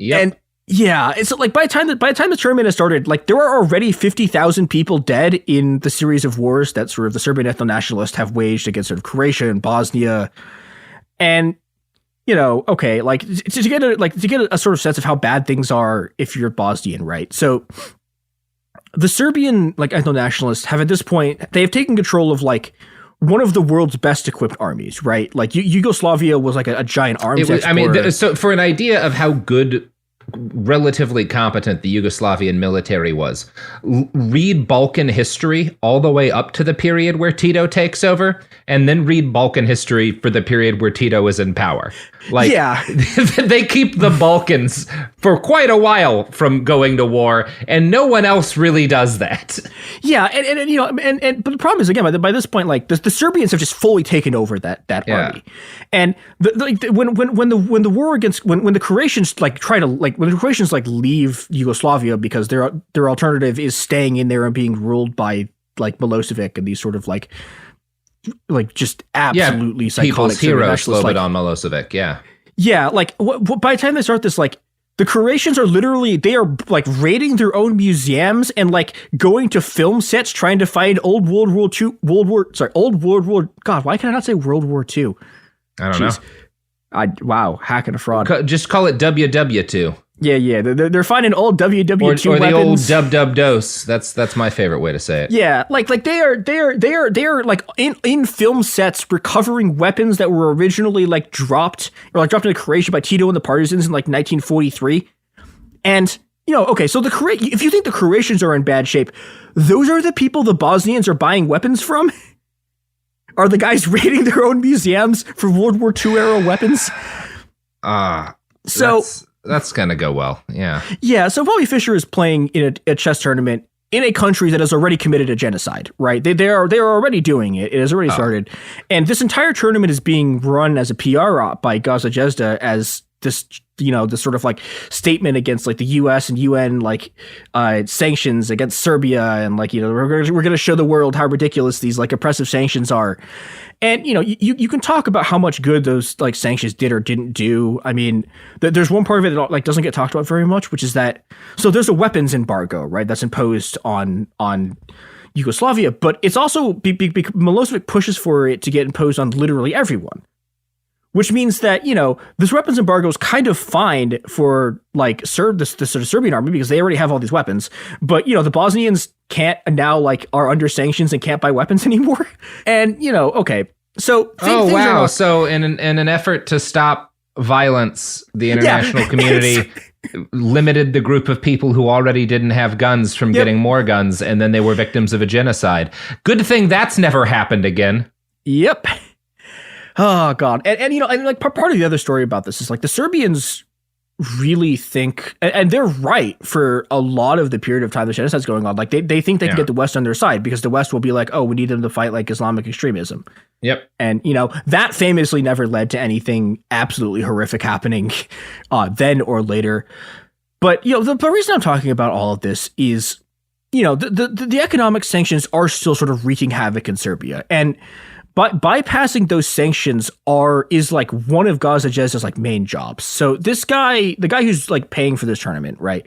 Yep. And it's like by the time the tournament has started, like there are already 50,000 people dead in the series of wars that sort of the Serbian ethno-nationalists have waged against sort of Croatia and Bosnia. And like to get a sort of sense of how bad things are if you're Bosnian, right? So the Serbian like ethno-nationalists have at this point, they have taken control of like one of the world's best equipped armies, right? Like Yugoslavia was like a giant arms exporter. So for an idea of how good, relatively competent the Yugoslavian military was, read Balkan history all the way up to the period where Tito takes over, and then read Balkan history for the period where Tito is in power. Like, they keep the Balkans for quite a while from going to war, and no one else really does that. Yeah, and but the problem is, again, by this point, like the Serbians have just fully taken over that army, and when the war against when the Croatians like try to like when the Croatians like leave Yugoslavia because their alternative is staying in there and being ruled by like Milosevic and these sort of like just absolutely psychotic people's hero Slobodan Milosevic. Like by the time they start this, like the Croatians are like raiding their own museums and like going to film sets trying to find old World War God, why can I not say World War II? I don't know. Hack and a fraud. Just call it WW2. Yeah. They're finding old WW2 weapons. Or the old dub-dub-dose. That's my favorite way to say it. Yeah, like they are like in film sets recovering weapons that were originally like dropped into Croatia by Tito and the partisans in like 1943. And okay, so if you think the Croatians are in bad shape, those are the people the Bosnians are buying weapons from. Are the guys raiding their own museums for World War II era weapons? So that's gonna go well. Yeah. So Bobby Fischer is playing in a chess tournament in a country that has already committed a genocide, right? They are already doing it. It has already started, and this entire tournament is being run as a PR op by Gaza Jezda as this this sort of like statement against like the U.S. and UN like sanctions against Serbia, and like we're going to show the world how ridiculous these like oppressive sanctions are. And you can talk about how much good those like sanctions did or didn't do. I mean, there's one part of it that like doesn't get talked about very much, which is that so there's a weapons embargo, right? That's imposed on Yugoslavia, but it's also Milosevic pushes for it to get imposed on literally everyone. Which means that, this weapons embargo is kind of fine for like the sort of Serbian army because they already have all these weapons. But, the Bosnians can't now like are under sanctions and can't buy weapons anymore. And, okay. So. So in an effort to stop violence, the international community limited the group of people who already didn't have guns from getting more guns. And then they were victims of a genocide. Good thing that's never happened again. Yep. Oh God. And like part of the other story about this is like the Serbians really think, and they're right for a lot of the period of time the genocide's going on. Like they think they can get the West on their side because the West will be like, oh, we need them to fight like Islamic extremism. Yep. And, that famously never led to anything absolutely horrific happening then or later. But, the reason I'm talking about all of this is, the economic sanctions are still sort of wreaking havoc in Serbia. And bypassing those sanctions is like one of Gazadjez's like main jobs. So this guy, the guy who's like paying for this tournament, right,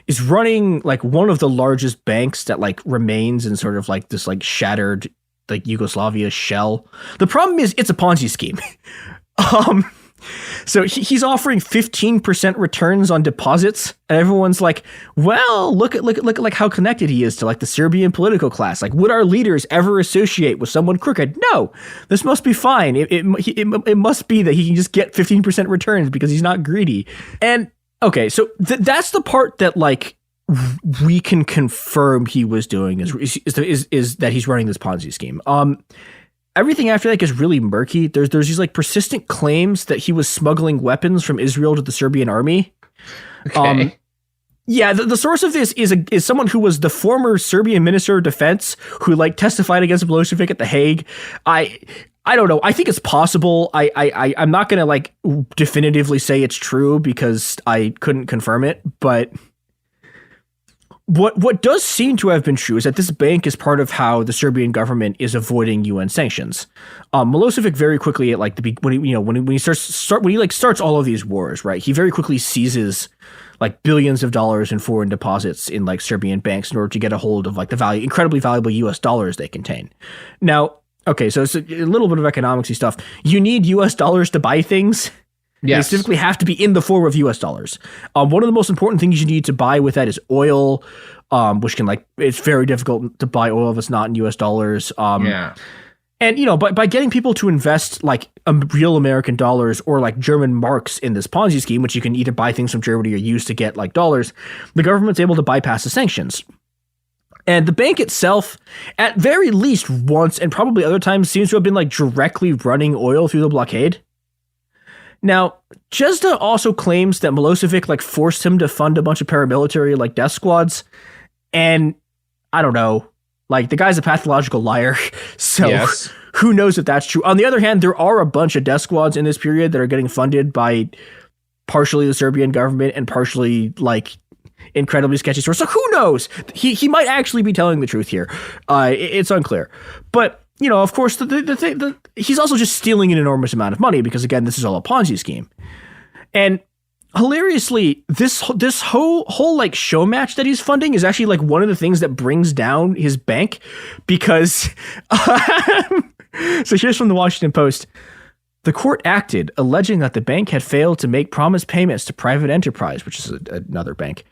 is running like one of the largest banks that like remains in sort of like this like shattered like Yugoslavia shell. The problem is it's a Ponzi scheme. So he's offering 15% returns on deposits, and everyone's like, well, look at like how connected he is to like the Serbian political class. Like, would our leaders ever associate with someone crooked? No, this must be fine. It must be that he can just get 15% returns because he's not greedy. And okay, so that's the part that like we can confirm he was doing is that he's running this Ponzi scheme. Everything after that gets really murky. There's these like persistent claims that he was smuggling weapons from Israel to the Serbian army. Okay. The source of this is someone who was the former Serbian Minister of Defense who like testified against Milosevic at The Hague. I don't know. I think it's possible. I'm not gonna like definitively say it's true because I couldn't confirm it, but What does seem to have been true is that this bank is part of how the Serbian government is avoiding UN sanctions. Milosevic very quickly at like when he starts all of these wars, right? He very quickly seizes like billions of dollars in foreign deposits in like Serbian banks in order to get a hold of like the incredibly valuable US dollars they contain. Now, okay, so it's a little bit of economicsy stuff. You need US dollars to buy things. Yes. They typically have to be in the form of US dollars. One of the most important things you need to buy with that is oil, which can it's very difficult to buy oil if it's not in US dollars. And, by getting people to invest like real American dollars or like German marks in this Ponzi scheme, which you can either buy things from Germany or use to get like dollars, the government's able to bypass the sanctions. And the bank itself, at very least once and probably other times, seems to have been like directly running oil through the blockade. Now, Jezda also claims that Milosevic like forced him to fund a bunch of paramilitary like death squads, and I don't know, like the guy's a pathological liar, so who knows if that's true. On the other hand, there are a bunch of death squads in this period that are getting funded by partially the Serbian government and partially like incredibly sketchy sources. So who knows? He might actually be telling the truth here. It's unclear, but. Of course, he's also just stealing an enormous amount of money because, again, this is all a Ponzi scheme. And hilariously, this whole like show match that he's funding is actually like one of the things that brings down his bank because. So here's from the Washington Post. The court acted, alleging that the bank had failed to make promised payments to private enterprise, which is another bank,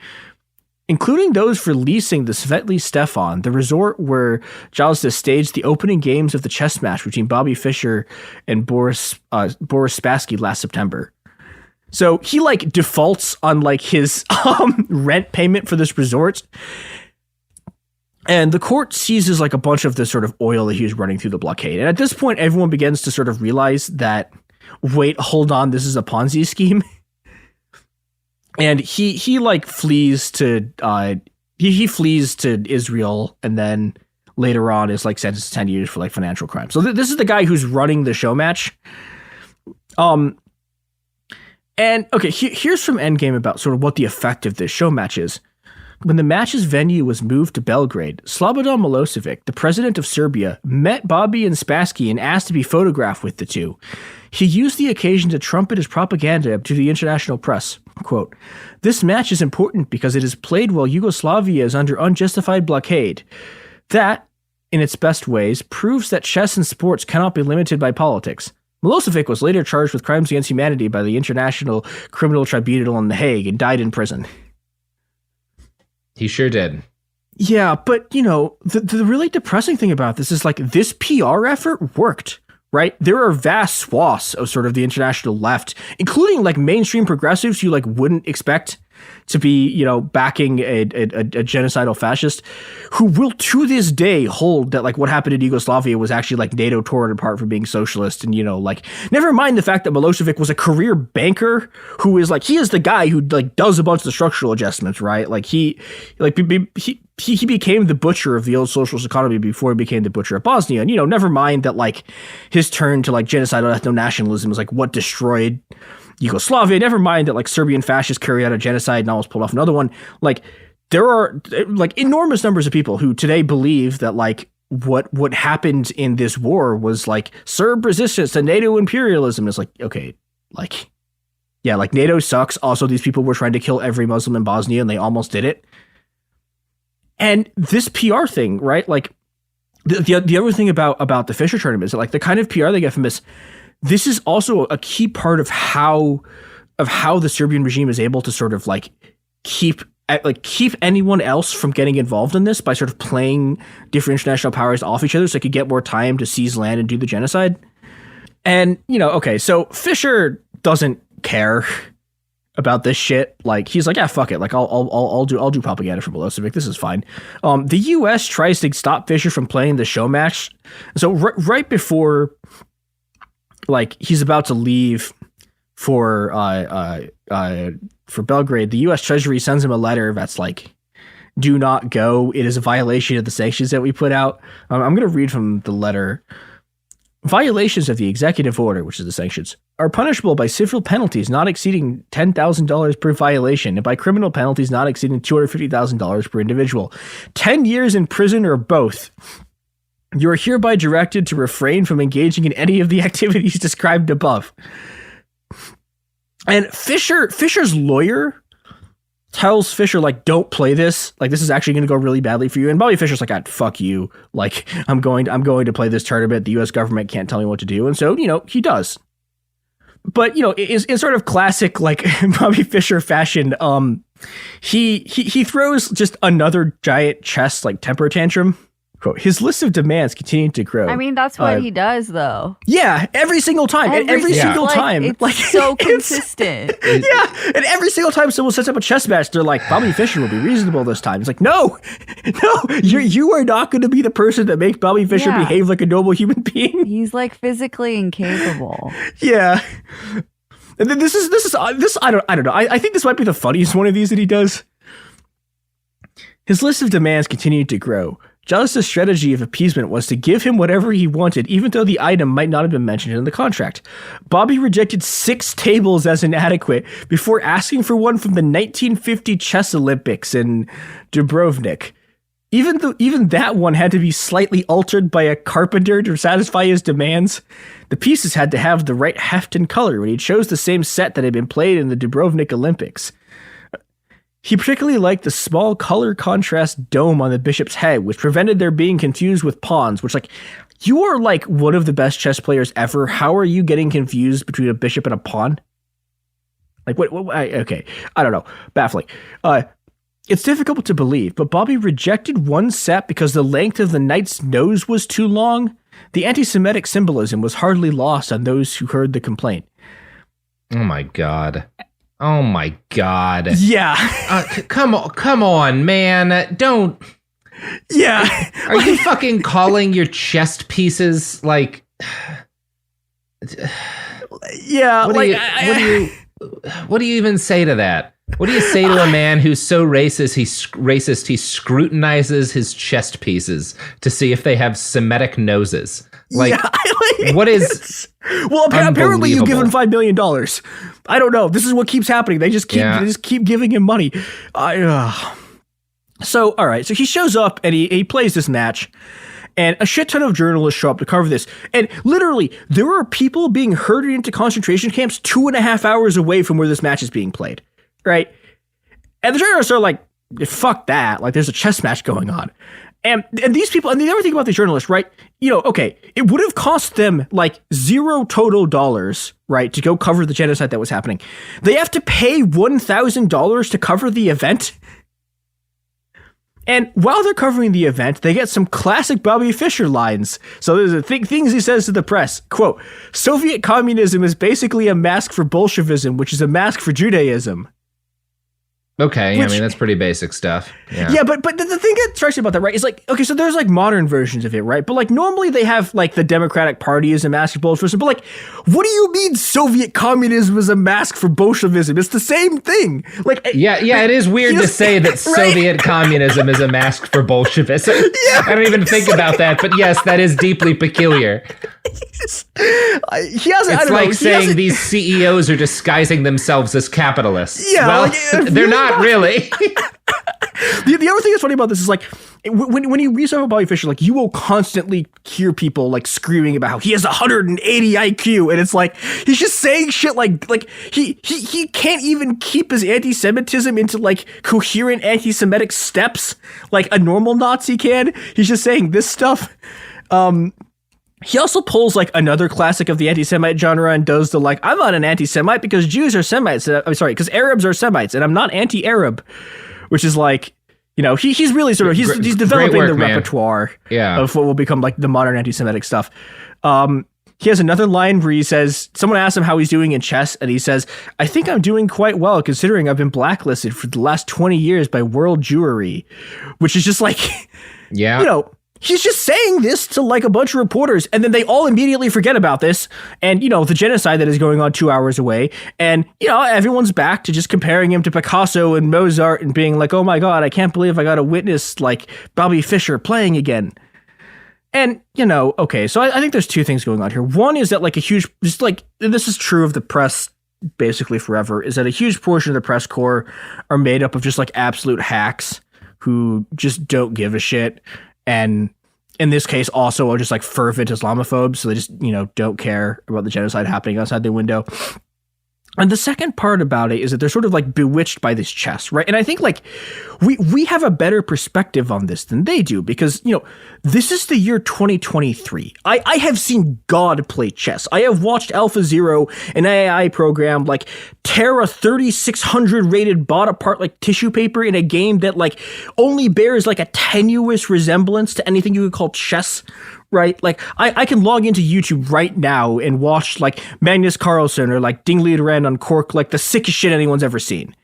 including those for leasing the Svetli Stefan, the resort where Jalsa staged the opening games of the chess match between Bobby Fischer and Boris Spassky last September. So he like defaults on like his rent payment for this resort. And the court seizes like a bunch of the sort of oil that he was running through the blockade. And at this point, everyone begins to sort of realize that, wait, hold on, this is a Ponzi scheme. And he like flees to he flees to Israel and then later on is like sentenced to 10 years for like financial crimes. So this is the guy who's running the show match. And okay, here's from Endgame about sort of what the effect of this show match is. When the match's venue was moved to Belgrade, Slobodan Milosevic, the president of Serbia, met Bobby and Spassky and asked to be photographed with the two. He used the occasion to trumpet his propaganda to the international press. Quote, "This match is important because it is played while Yugoslavia is under unjustified blockade. That, in its best ways, proves that chess and sports cannot be limited by politics." Milosevic was later charged with crimes against humanity by the International Criminal Tribunal in The Hague and died in prison. He sure did. Yeah, but, the really depressing thing about this is, like, this PR effort worked, right? There are vast swaths of sort of the international left, including, like, mainstream progressives you, like, wouldn't expect to be, you know, backing a genocidal fascist, who will to this day hold that like what happened in Yugoslavia was actually like NATO tore it apart from being socialist. And, you know, like never mind the fact that Milosevic was a career banker who is like, he is the guy who like does a bunch of the structural adjustments, right? Like he became the butcher of the old socialist economy before he became the butcher of Bosnia. And, you know, never mind that like his turn to like genocidal ethno-nationalism is like what destroyed Yugoslavia. Never mind that like Serbian fascists carried out a genocide and almost pulled off another one. Like there are like enormous numbers of people who today believe that like what happened in this war was like Serb resistance to NATO imperialism. It's like, okay, like, yeah, like NATO sucks. Also, these people were trying to kill every Muslim in Bosnia and they almost did it. And this PR thing, right? Like the other thing about the Fischer tournament is that like the kind of PR they get from this is also a key part of how the Serbian regime is able to sort of like keep anyone else from getting involved in this by sort of playing different international powers off each other so they could get more time to seize land and do the genocide. And, you know, okay, so Fischer doesn't care about this shit. Like he's like, yeah, fuck it. Like I'll do propaganda for Milosevic. This is fine. The US tries to stop Fischer from playing the show match. So right before like he's about to leave for Belgrade, the US Treasury sends him a letter that's like, do not go. It is a violation of the sanctions that we put out. I'm going to read from the letter. Violations of the executive order, which is the sanctions, are punishable by civil penalties not exceeding $10,000 per violation and by criminal penalties not exceeding $250,000 per individual. 10 years in prison or both. You are hereby directed to refrain from engaging in any of the activities described above. And Fischer's lawyer tells Fischer, like, don't play this. Like, this is actually going to go really badly for you. And Bobby Fischer's like, God, fuck you. Like, I'm going to play this tournament. The U.S. government can't tell me what to do. And so, you know, he does. But, you know, in sort of classic, like, Bobby Fischer fashion, he throws just another giant chess, like, temper tantrum. Quote, his list of demands continued to grow. I mean, that's what he does, though. Yeah, every single time. Every single time. It's like so consistent. Yeah, and every single time someone sets up a chess match, they're like, Bobby Fischer will be reasonable this time. It's like, no, you are not going to be the person that makes Bobby Fischer behave like a noble human being. He's like physically incapable. Yeah. And then this I don't know. I think this might be the funniest one of these that he does. His list of demands continued to grow. Justice's strategy of appeasement was to give him whatever he wanted, even though the item might not have been mentioned in the contract. Bobby rejected 6 tables as inadequate before asking for one from the 1950 Chess Olympics in Dubrovnik. Even that one had to be slightly altered by a carpenter to satisfy his demands. The pieces had to have the right heft and color when he chose the same set that had been played in the Dubrovnik Olympics. He particularly liked the small color contrast dome on the bishop's head, which prevented their being confused with pawns, which, like, you are, like, one of the best chess players ever. How are you getting confused between a bishop and a pawn? Like, okay, I don't know. Baffling. It's difficult to believe, but Bobby rejected one set because the length of the knight's nose was too long. The anti-Semitic symbolism was hardly lost on those who heard the complaint. Oh, my God. Oh my God. Yeah. Come on, man. Don't. Yeah. Are you fucking calling your chest pieces like? Yeah. What do you even say to that? What do you say to a man who's so racist he scrutinizes his chest pieces to see if they have Semitic noses? Like, yeah, what is? Well, apparently you give him $5 million. I don't know. This is what keeps happening. They just keep giving him money. So, all right. So he shows up and he plays this match, and a shit ton of journalists show up to cover this. And literally, there are people being herded into concentration camps 2.5 hours away from where this match is being played. Right? And the journalists are like, fuck that. Like, there's a chess match going on. And these people, and the other thing about these journalists, right? You know, okay, it would have cost them like $0 total, right, to go cover the genocide that was happening. They have to pay $1,000 to cover the event. And while they're covering the event, they get some classic Bobby Fischer lines. So there's things he says to the press. Quote, Soviet communism is basically a mask for Bolshevism, which is a mask for Judaism. Okay, I mean, that's pretty basic stuff. Yeah, but the thing that strikes me about that, right, is like, okay, so there's like modern versions of it, right? But like normally they have like the Democratic Party as a mask for Bolshevism, but like, what do you mean Soviet communism is a mask for Bolshevism? It's the same thing. Like, yeah, it is weird to say that Soviet communism is a mask for Bolshevism. Yeah, I don't even think about that, but yes, that is deeply peculiar. It's like saying these CEOs are disguising themselves as capitalists. Yeah, well, they're not really. The other thing that's funny about this is like when you read stuff about Bobby Fischer, like you will constantly hear people like screaming about how he has 180 IQ, and it's like he's just saying shit like he can't even keep his anti-Semitism into like coherent anti-Semitic steps like a normal Nazi can. He's just saying this stuff. He also pulls like another classic of the anti-Semite genre and does the like, I'm not an anti-Semite because Jews are Semites. I'm sorry, because Arabs are Semites, and I'm not anti-Arab, which is like, you know, he's really sort of he's developing the repertoire of what will become like the modern anti-Semitic stuff. He has another line where he says, someone asks him how he's doing in chess, and he says, I think I'm doing quite well considering I've been blacklisted for the last 20 years by World Jewry, which is just like, you know, he's just saying this to like a bunch of reporters, and then they all immediately forget about this and, you know, the genocide that is going on 2 hours away. And, you know, everyone's back to just comparing him to Picasso and Mozart and being like, oh my God, I can't believe I got to witness like Bobby Fischer playing again. And, you know, okay, so I think there's two things going on here. One is that like a huge, just like, this is true of the press basically forever, is that a huge portion of the press corps are made up of just like absolute hacks who just don't give a shit. And in this case, also are just like fervent Islamophobes. So they just, you know, don't care about the genocide happening outside their window. And the second part about it is that they're sort of like bewitched by this chess, right? And I think like we have a better perspective on this than they do because, you know, this is the year 2023. I have seen God play chess. I have watched AlphaZero, an AI program, like tear a 3600 rated bot apart like tissue paper in a game that like only bears like a tenuous resemblance to anything you would call chess. Right? Like, I can log into YouTube right now and watch, like, Magnus Carlsen or, like, Dingley Ren uncork, like, the sickest shit anyone's ever seen.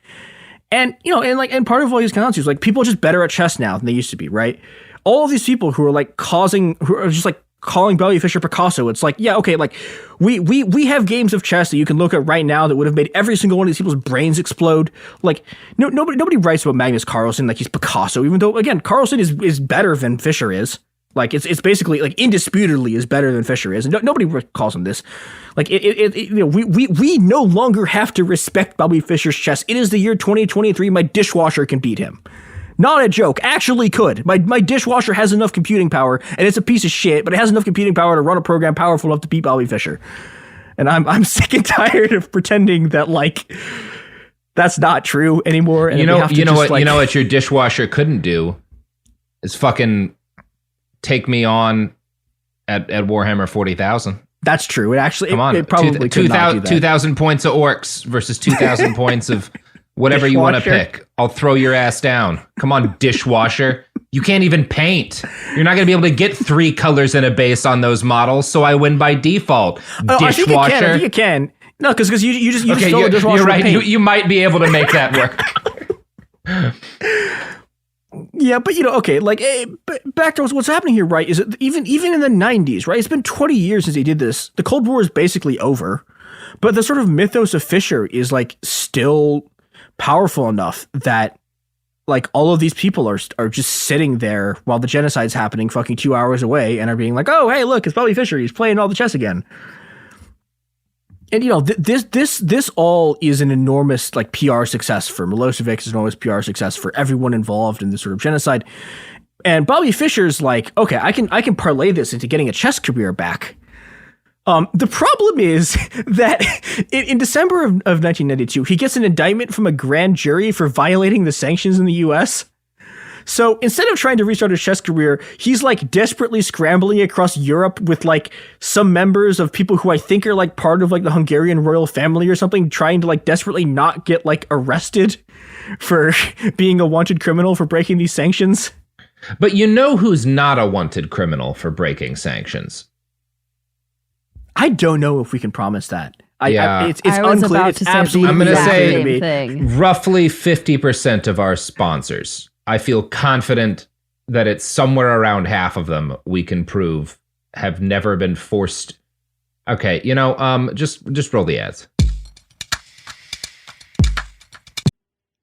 And, you know, and part of what he's comes to is, like, people are just better at chess now than they used to be, right? All of these people who are, who are just, like, calling Bobby Fischer Picasso, it's like, yeah, okay, like, we have games of chess that you can look at right now that would have made every single one of these people's brains explode. Like, nobody writes about Magnus Carlsen like he's Picasso, even though, again, Carlsen is better than Fischer is. Like it's basically like indisputably is better than Fischer is, and nobody calls him this. Like you know, we no longer have to respect Bobby Fischer's chess. It is the year 2023. My dishwasher can beat him. Not a joke. Actually, could my dishwasher has enough computing power, and it's a piece of shit, but it has enough computing power to run a program powerful enough to beat Bobby Fischer. And I'm sick and tired of pretending that like that's not true anymore. And you know what your dishwasher couldn't do is fucking take me on at Warhammer 40,000. That's true. It actually, come on, it probably could not do that. 2,000 points of orcs versus 2,000 points of whatever you want to pick. I'll throw your ass down. Come on, dishwasher. You can't even paint. You're not going to be able to get 3 colors in a base on those models, so I win by default. Dishwasher. I think you can. No, because you just throw the dishwasher. You're right. You might be able to make that work. Yeah, but you know, okay, like back to what's happening here, right? Is that even in the 90s, right? It's been 20 years since he did this. The Cold War is basically over, but the sort of mythos of Fischer is like still powerful enough that like all of these people are just sitting there while the genocide's happening, fucking 2 hours away, and are being like, oh, hey, look, it's Bobby Fischer. He's playing all the chess again. And, you know, this all is an enormous, like, PR success for Milosevic. It's an enormous PR success for everyone involved in this sort of genocide. And Bobby Fischer's like, okay, I can parlay this into getting a chess career back. The problem is that in December of 1992, he gets an indictment from a grand jury for violating the sanctions in the U.S., so instead of trying to restart his chess career, he's like desperately scrambling across Europe with like some members of people who I think are like part of like the Hungarian royal family or something, trying to like desperately not get like arrested for being a wanted criminal for breaking these sanctions. But you know who's not a wanted criminal for breaking sanctions? I don't know if we can promise that. It's I was unclear. about It's to say the absolutely I'm gonna exact say same thing. roughly 50% of our sponsors. I feel confident that it's somewhere around half of them we can prove have never been forced. Okay, just roll the ads.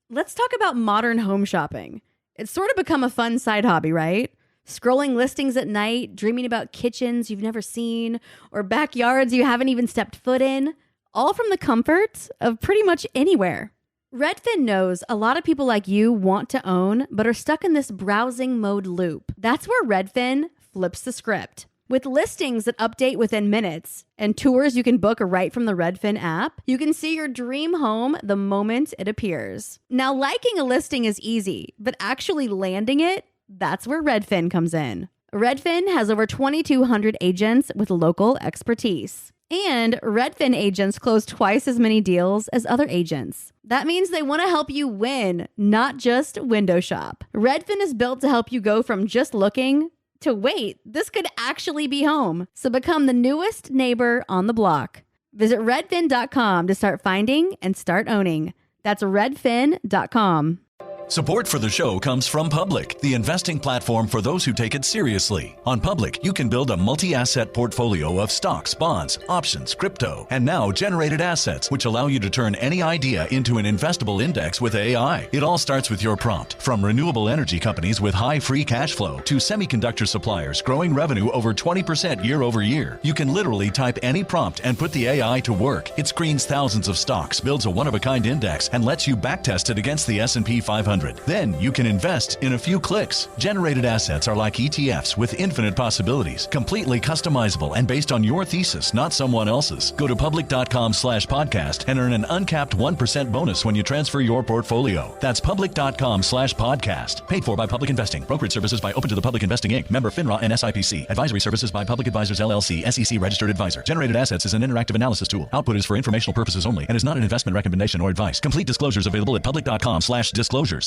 Let's talk about modern home shopping. It's sort of become a fun side hobby, right? Scrolling listings at night, dreaming about kitchens you've never seen, or backyards you haven't even stepped foot in, all from the comfort of pretty much anywhere. Redfin knows a lot of people like you want to own, but are stuck in this browsing mode loop. That's where Redfin flips the script. With listings that update within minutes and tours you can book right from the Redfin app, you can see your dream home the moment it appears. Now, liking a listing is easy, but actually landing it, that's where Redfin comes in. Redfin has over 2,200 agents with local expertise. And Redfin agents close twice as many deals as other agents. That means they want to help you win, not just window shop. Redfin is built to help you go from just looking to wait, this could actually be home. So become the newest neighbor on the block. Visit redfin.com to start finding and start owning. That's redfin.com. Support for the show comes from Public, the investing platform for those who take it seriously. On Public, you can build a multi-asset portfolio of stocks, bonds, options, crypto, and now generated assets, which allow you to turn any idea into an investable index with AI. It all starts with your prompt. From renewable energy companies with high free cash flow to semiconductor suppliers growing revenue over 20% year over year, you can literally type any prompt and put the AI to work. It screens thousands of stocks, builds a one-of-a-kind index, and lets you backtest it against the S&P 500. Then you can invest in a few clicks. Generated assets are like ETFs with infinite possibilities, completely customizable and based on your thesis, not someone else's. Go to public.com/podcast and earn an uncapped 1% bonus when you transfer your portfolio. That's public.com/podcast. Paid for by Public Investing. Brokerage services by Open to the Public Investing Inc. Member FINRA and SIPC. Advisory services by Public Advisors LLC, SEC registered advisor. Generated assets is an interactive analysis tool. Output is for informational purposes only and is not an investment recommendation or advice. Complete disclosures available at public.com/disclosures.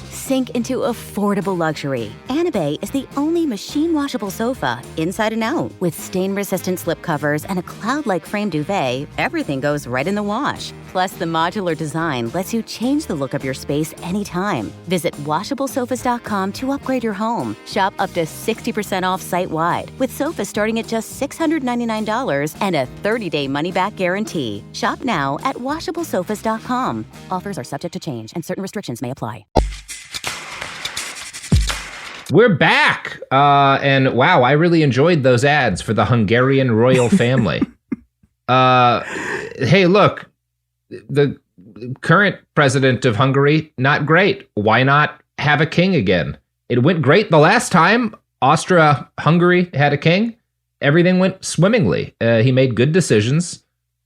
Sink into affordable luxury. Anabay is the only machine washable sofa, inside and out. With stain-resistant slip covers and a cloud-like frame duvet, everything goes right in the wash. Plus, the modular design lets you change the look of your space anytime. Visit washablesofas.com to upgrade your home. Shop up to 60% off site-wide, with sofas starting at just $699 and a 30-day money-back guarantee. Shop now at washablesofas.com. Offers are subject to change, and certain restrictions may apply. We're back. And wow, I really enjoyed those ads for the Hungarian royal family. Hey, look, the current president of Hungary, not great. Why not have a king again? It went great the last time Austria-Hungary had a king. Everything went swimmingly. He made good decisions.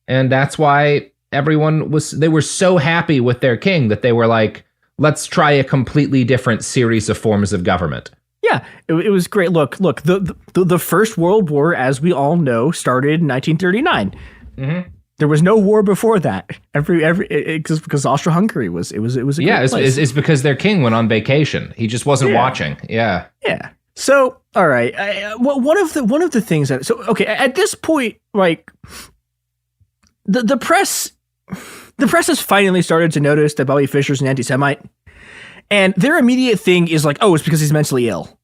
And that's why they were so happy with their king that they were like, let's try a completely different series of forms of government. Yeah, it was great. Look, the First World War, as we all know, started in 1939. Mm-hmm. There was no war before that. Because Austria-Hungary was a great place. It's because their king went on vacation. He just wasn't watching. Yeah. So, all right. One of the things that at this point, like the press has finally started to notice that Bobby Fischer's an anti-Semite, and their immediate thing is like, oh, it's because he's mentally ill.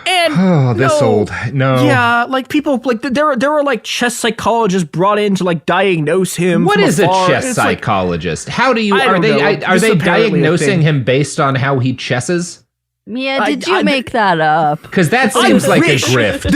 And old. No. Yeah, like people like there were like chess psychologists brought in to like diagnose him. What is a chess psychologist? How do you are they diagnosing him based on how he chesses? Yeah, did you make that up? Because that seems like a grift.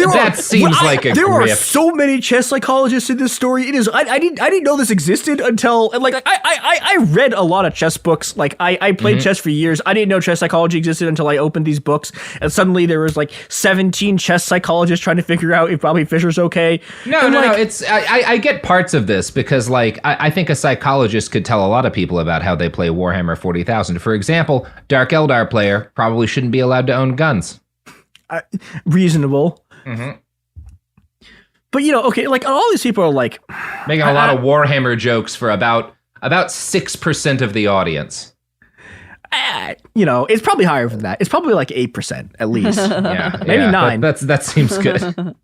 There are so many chess psychologists in this story. It is. I didn't know this existed until I read a lot of chess books. Like I played chess for years. I didn't know chess psychology existed until I opened these books. And suddenly there was like 17 chess psychologists trying to figure out if Bobby Fischer's okay. No. It's I get parts of this because like I think a psychologist could tell a lot of people about how they play Warhammer 40,000. For example, Dark Eldar player probably shouldn't be allowed to own guns. Reasonable. Mm-hmm. But like all these people are like making a lot of Warhammer jokes for about 6% of the audience. It's probably higher than that. It's probably like 8% at least. Yeah, maybe 9. That seems good.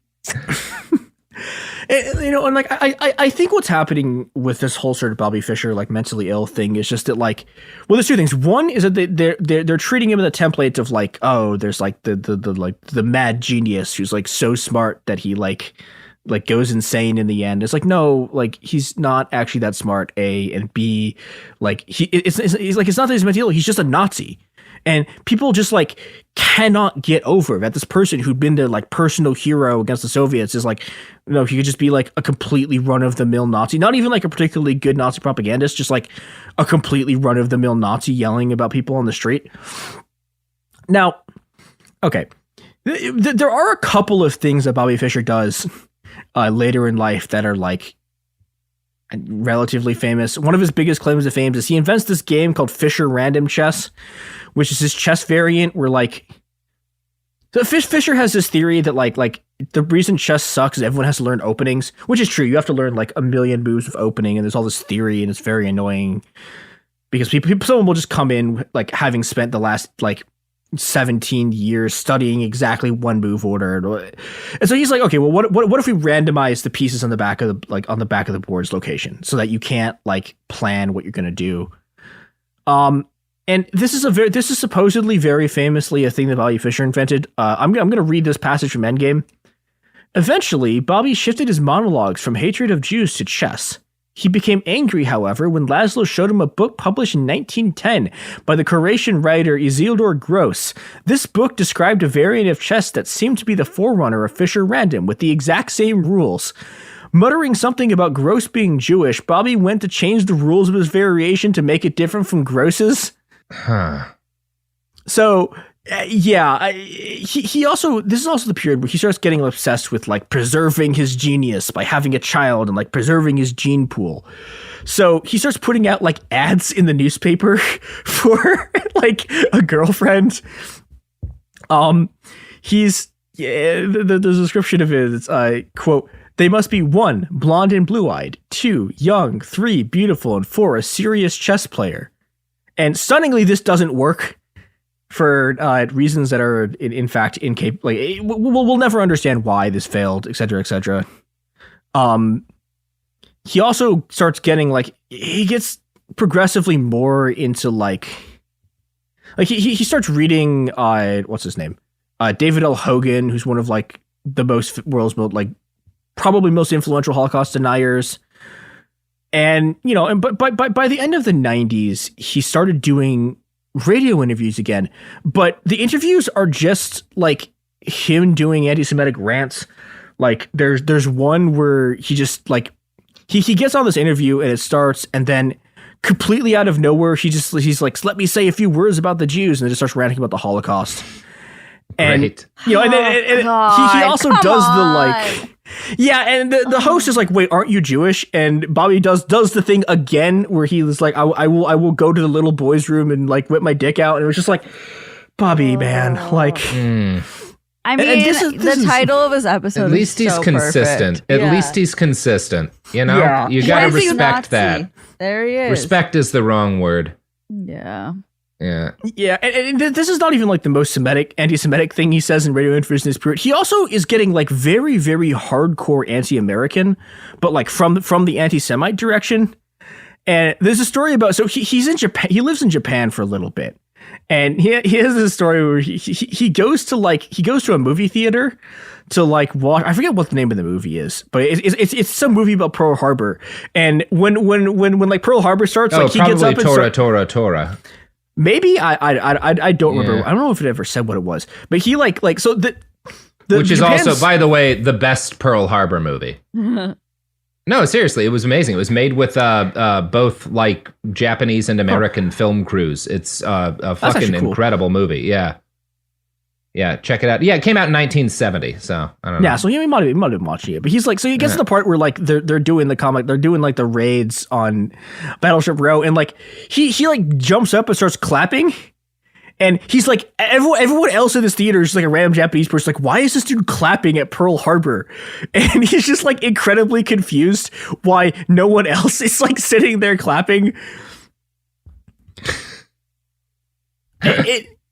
And like I think what's happening with this whole sort of Bobby Fischer like mentally ill thing is just that like, well, there's two things. One is that they're treating him in the template of like, oh, there's like the mad genius who's like so smart that he like goes insane in the end. It's like, no, like he's not actually that smart. A and B, like he's like, it's not that he's mentally ill. He's just a Nazi. And people just like cannot get over that this person who'd been the like personal hero against the Soviets is like, no, he could just be like a completely run of the mill Nazi, not even like a particularly good Nazi propagandist, just like a completely run of the mill Nazi yelling about people on the street. Now, okay, there are a couple of things that Bobby Fischer does later in life that are like relatively famous. One of his biggest claims to fame is he invents this game called Fischer Random Chess, which is his chess variant where like, so Fischer has this theory that like the reason chess sucks is everyone has to learn openings, which is true. You have to learn like a million moves of opening, and there's all this theory, and it's very annoying because someone will just come in like having spent the last like 17 years studying exactly one move order, and so he's like, okay, well, what if we randomize the pieces on the back of the board's location so that you can't like plan what you're gonna do. And this is supposedly very famously a thing that Bobby Fischer invented. I'm going to read this passage from Endgame. Eventually, Bobby shifted his monologues from hatred of Jews to chess. He became angry, however, when Laszlo showed him a book published in 1910 by the Croatian writer Isildur Gross. This book described a variant of chess that seemed to be the forerunner of Fischer Random, with the exact same rules. Muttering something about Gross being Jewish, Bobby went to change the rules of his variation to make it different from Gross's. Huh. So, he also, this is also the period where he starts getting obsessed with like preserving his genius by having a child and like preserving his gene pool. So he starts putting out like ads in the newspaper for like a girlfriend. The description of it is, quote, "They must be 1, blonde and blue-eyed, 2, young, 3, beautiful, and 4, a serious chess player." And stunningly, this doesn't work for reasons that are in fact incapable. Like, we'll never understand why this failed, etc., etc. He also starts getting like, he gets progressively more into like he starts reading what's his name, David L. Hogan, who's one of like the world's most like probably most influential Holocaust deniers. And, you know, but by the end of the 90s, he started doing radio interviews again. But the interviews are just like him doing anti-Semitic rants. Like there's one where he just like he gets on this interview and it starts, and then completely out of nowhere he's like, "Let me say a few words about the Jews," and then just starts ranting about the Holocaust. And Right. you know, and he also does the like. Yeah, and the host is like, "Wait, aren't you Jewish?" And Bobby does the thing again where he was like, I will go to the little boys' room and like whip my dick out." And it was just like, Bobby, man, like. I mean, the title of his episode. At least he's so consistent. Perfect. At least he's consistent. You know, Yeah. you gotta Why is he respect Nazi? that. There he is. Respect is the wrong word. Yeah. Yeah. Yeah, and this is not even like the most anti-Semitic thing he says in radio interviews in this period. He also is getting like very, very hardcore anti-American, but like from the anti-Semite direction. And there's a story about, so he's in Japan. He lives in Japan for a little bit, and he has this story where he goes to a movie theater to like watch. I forget what the name of the movie is, but it's some movie about Pearl Harbor. And when like Pearl Harbor starts, like he gets up and Torah. Maybe I don't remember. I don't know if it ever said what it was, but he like so the which is Japan's, also, by the way, the best Pearl Harbor movie. No, seriously, it was amazing. It was made with both like Japanese and American film crews. It's a fucking incredible movie. Yeah, check it out. Yeah, it came out in 1970, so I don't know. Yeah, so he might have been watching it. But he's like, so he gets to the part where like they're doing the comic, they're doing like the raids on Battleship Row, and like he like jumps up and starts clapping, and he's like, everyone else in this theater is like a random Japanese person, like, why is this dude clapping at Pearl Harbor? And he's just like incredibly confused why no one else is like sitting there clapping.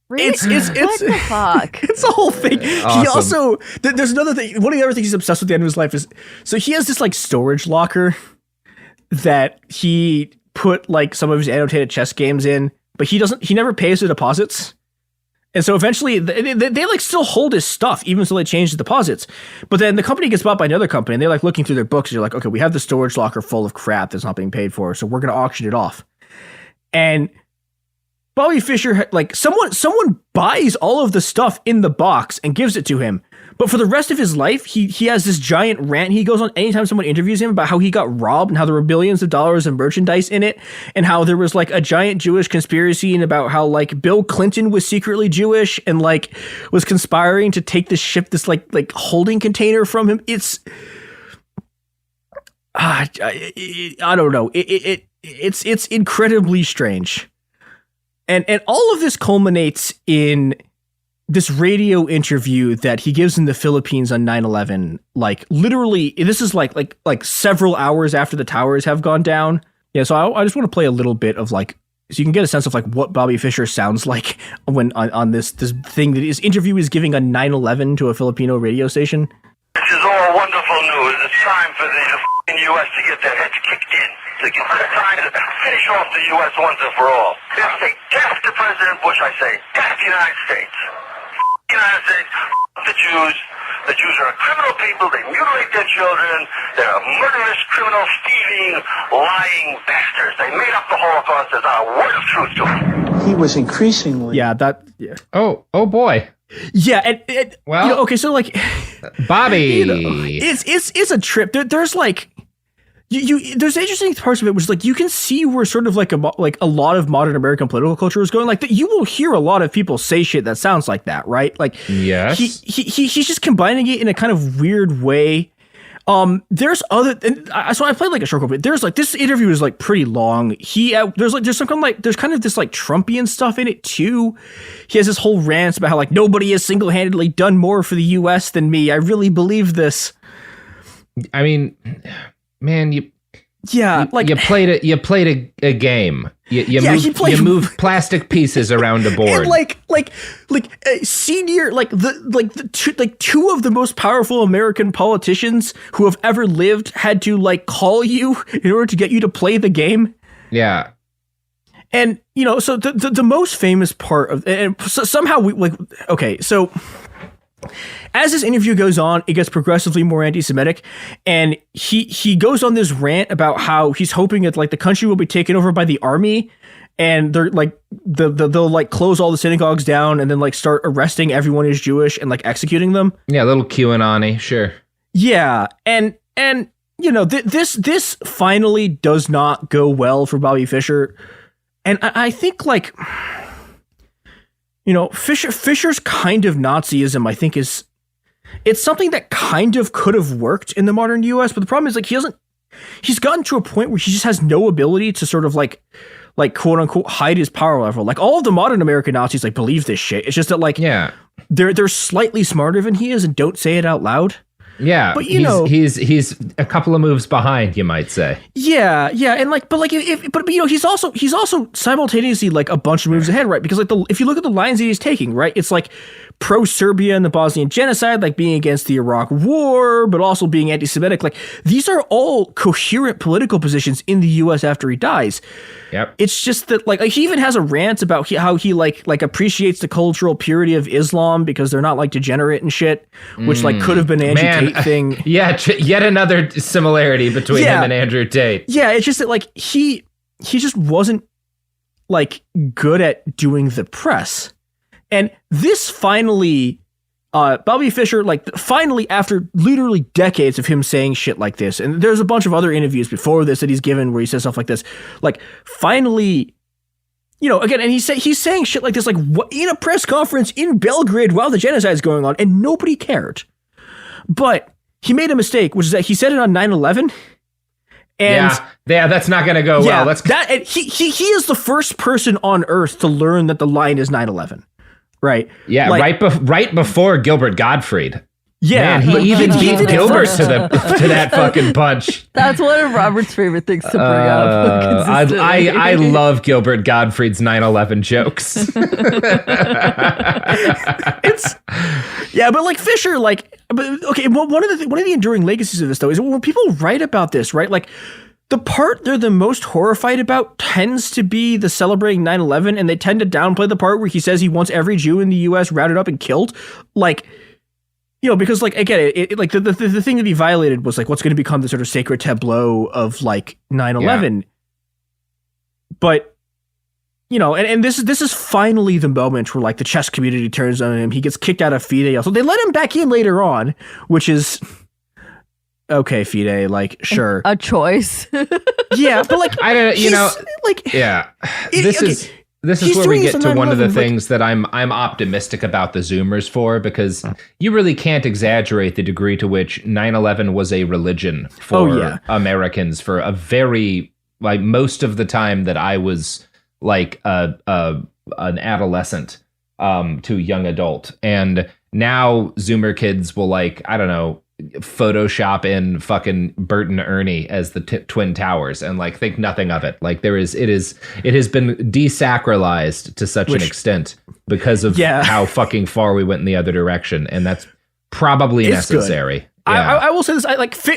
Really? It's what the fuck? It's a whole thing. Awesome. He also there's another thing. One of the other things he's obsessed with at the end of his life is so he has this like storage locker that he put like some of his annotated chess games in, but he never pays the deposits. And so eventually they like still hold his stuff, even so they change the deposits. But then the company gets bought by another company and they're like looking through their books. And you're like, okay, we have the storage locker full of crap that's not being paid for. So we're going to auction it off. And Bobby Fischer, like someone buys all of the stuff in the box and gives it to him. But for the rest of his life, he has this giant rant he goes on anytime someone interviews him about how he got robbed and how there were billions of dollars of merchandise in it and how there was like a giant Jewish conspiracy and about how like Bill Clinton was secretly Jewish and like was conspiring to take this like holding container from him. It's I don't know. It's incredibly strange. And all of this culminates in this radio interview that he gives in the Philippines on 9/11, like literally, this is like several hours after the towers have gone down. Yeah, so I just want to play a little bit of like, so you can get a sense of like what Bobby Fischer sounds like when on this thing that his interview is giving on 9/11 to a Filipino radio station. This is all wonderful news. It's time for the U.S. to get their heads kicked in. It's time to finish off the U.S. once and for all. If they death to President Bush, I say, death to the United States. United States, the Jews. The Jews are criminal people. They mutilate their children. They're murderous, criminal, thieving, lying bastards. They made up the Holocaust. There's not a word of truth to it. He was increasingly... Yeah. Oh boy. Yeah, and well, okay, so like... Bobby. It's a trip. There's like... there's interesting parts of it, which is like you can see where sort of like a lot of modern American political culture is going. Like that, you will hear a lot of people say shit that sounds like that, right? Like, yes, he's just combining it in a kind of weird way. There's other, so I played like a short clip. There's like this interview is like pretty long. There's some kind of like there's kind of this like Trumpian stuff in it too. He has this whole rant about how like nobody has single-handedly done more for the U.S. than me. I really believe this. I mean. Man, you played a game. You move plastic pieces around a board. And senior two of the most powerful American politicians who have ever lived had to like call you in order to get you to play the game. Yeah. And so the most famous part of and so somehow we like okay, so as this interview goes on, it gets progressively more anti-Semitic, and he goes on this rant about how he's hoping that like the country will be taken over by the army, and they're like they'll like close all the synagogues down and then like start arresting everyone who's Jewish and like executing them. Yeah, a little QAnon-y, sure. Yeah, and this finally does not go well for Bobby Fischer, and I think like. Fischer's kind of Nazism, I think, it's something that kind of could have worked in the modern U.S., but the problem is like he's gotten to a point where he just has no ability to sort of like quote unquote hide his power level. Like all of the modern American Nazis like believe this shit. It's just that like they're slightly smarter than he is and don't say it out loud. Yeah, but he's a couple of moves behind, you might say. Yeah, and like, but he's also simultaneously like a bunch of moves ahead, right? Because like if you look at the lines that he's taking, right, it's like pro-Serbia and the Bosnian genocide, like being against the Iraq War, but also being anti-Semitic. Like these are all coherent political positions in the U.S. after he dies. Yep. It's just that like he even has a rant about how he like appreciates the cultural purity of Islam because they're not like degenerate and shit, which like could have been an Andrew Tate thing. Yeah, yet another similarity between him and Andrew Tate. Yeah, it's just that like he just wasn't like good at doing the press. And this finally, Bobby Fischer, like finally after literally decades of him saying shit like this, and there's a bunch of other interviews before this that he's given where he says stuff like this, like finally, again, and he's saying shit like this, like in a press conference in Belgrade while the genocide is going on, and nobody cared. But he made a mistake, which is that he said it on 9/11. And yeah, that's not going to go well. And he is the first person on earth to learn that the line is 9/11. Right. Yeah. Like, right before Gilbert Gottfried. Yeah, Man, he even beat Gilbert to that fucking punch. That's one of Robert's favorite things to bring up. I love Gilbert Gottfried's 9/11 jokes. But like Fischer, like, okay. One of the enduring legacies of this though is when people write about this, right? Like, the part they're the most horrified about tends to be the celebrating 9/11, and they tend to downplay the part where he says he wants every Jew in the U.S. rounded up and killed, like. Because like again, like the thing that he violated was like what's going to become the sort of sacred tableau of like 9/11. Yeah. But and this is finally the moment where like the chess community turns on him. He gets kicked out of FIDE. So they let him back in later on, which is okay. FIDE, like sure, a choice. Yeah, but like I don't, like yeah, This is where we get to one of the things that I'm optimistic about the Zoomers for, because you really can't exaggerate the degree to which 9/11 was a religion for Americans for a very, like, most of the time that I was like an adolescent to young adult. And now Zoomer kids will, like, I don't know, Photoshop in fucking Bert and Ernie as the Twin Towers and like think nothing of it. Like it has been desacralized to such an extent because of how fucking far we went in the other direction, and that's probably necessary. Good. Yeah. I will say this: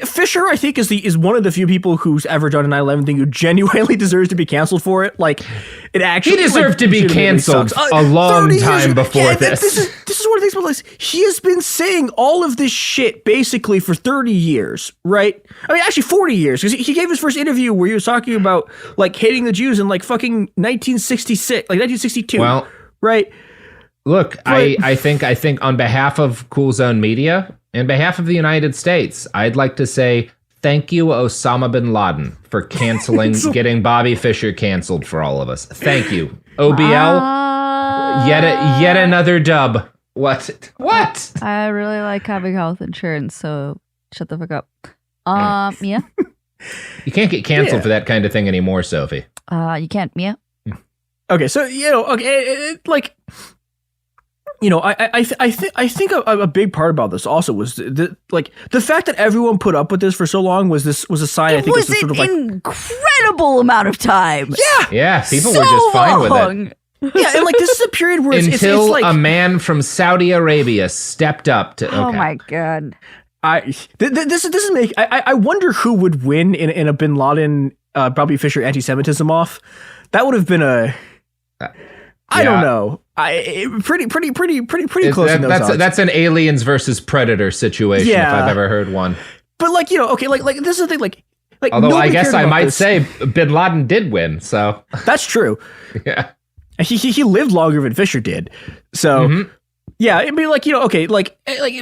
Fischer, I think, is one of the few people who's ever done a 9/11 thing who genuinely deserves to be canceled for it. Like, it actually he deserved to be canceled a long time before this. This is one of the things. Like, he has been saying all of this shit basically for 30 years, right? I mean, actually 40 years, because he gave his first interview where he was talking about like hating the Jews in like fucking 1966, like 1962. Well, right. Look, I think on behalf of Cool Zone Media. On behalf of the United States, I'd like to say thank you, Osama bin Laden, for canceling, getting Bobby Fischer canceled for all of us. Thank you. OBL, yet another dub. What? I really like having health insurance, so shut the fuck up. Mia? You can't get canceled for that kind of thing anymore, Sophie. You can't, Mia? Okay, so, I think a big part about this also was the fact that everyone put up with this for so long was a sign. I think it was sort of like incredible amount of time. Yeah, people were just fine with it. Yeah, and like this is a period where until it's like a man from Saudi Arabia stepped up to. Okay. Oh my god! This is make. I wonder who would win in a Bin Laden Bobby Fischer anti-Semitism off. That would have been a. I don't know. Pretty close. That's an aliens versus predator situation if I've ever heard one. But like like this is the thing. Like although I guess I might say Bin Laden did win. So that's true. Yeah, he lived longer than Fischer did. So yeah, I mean like like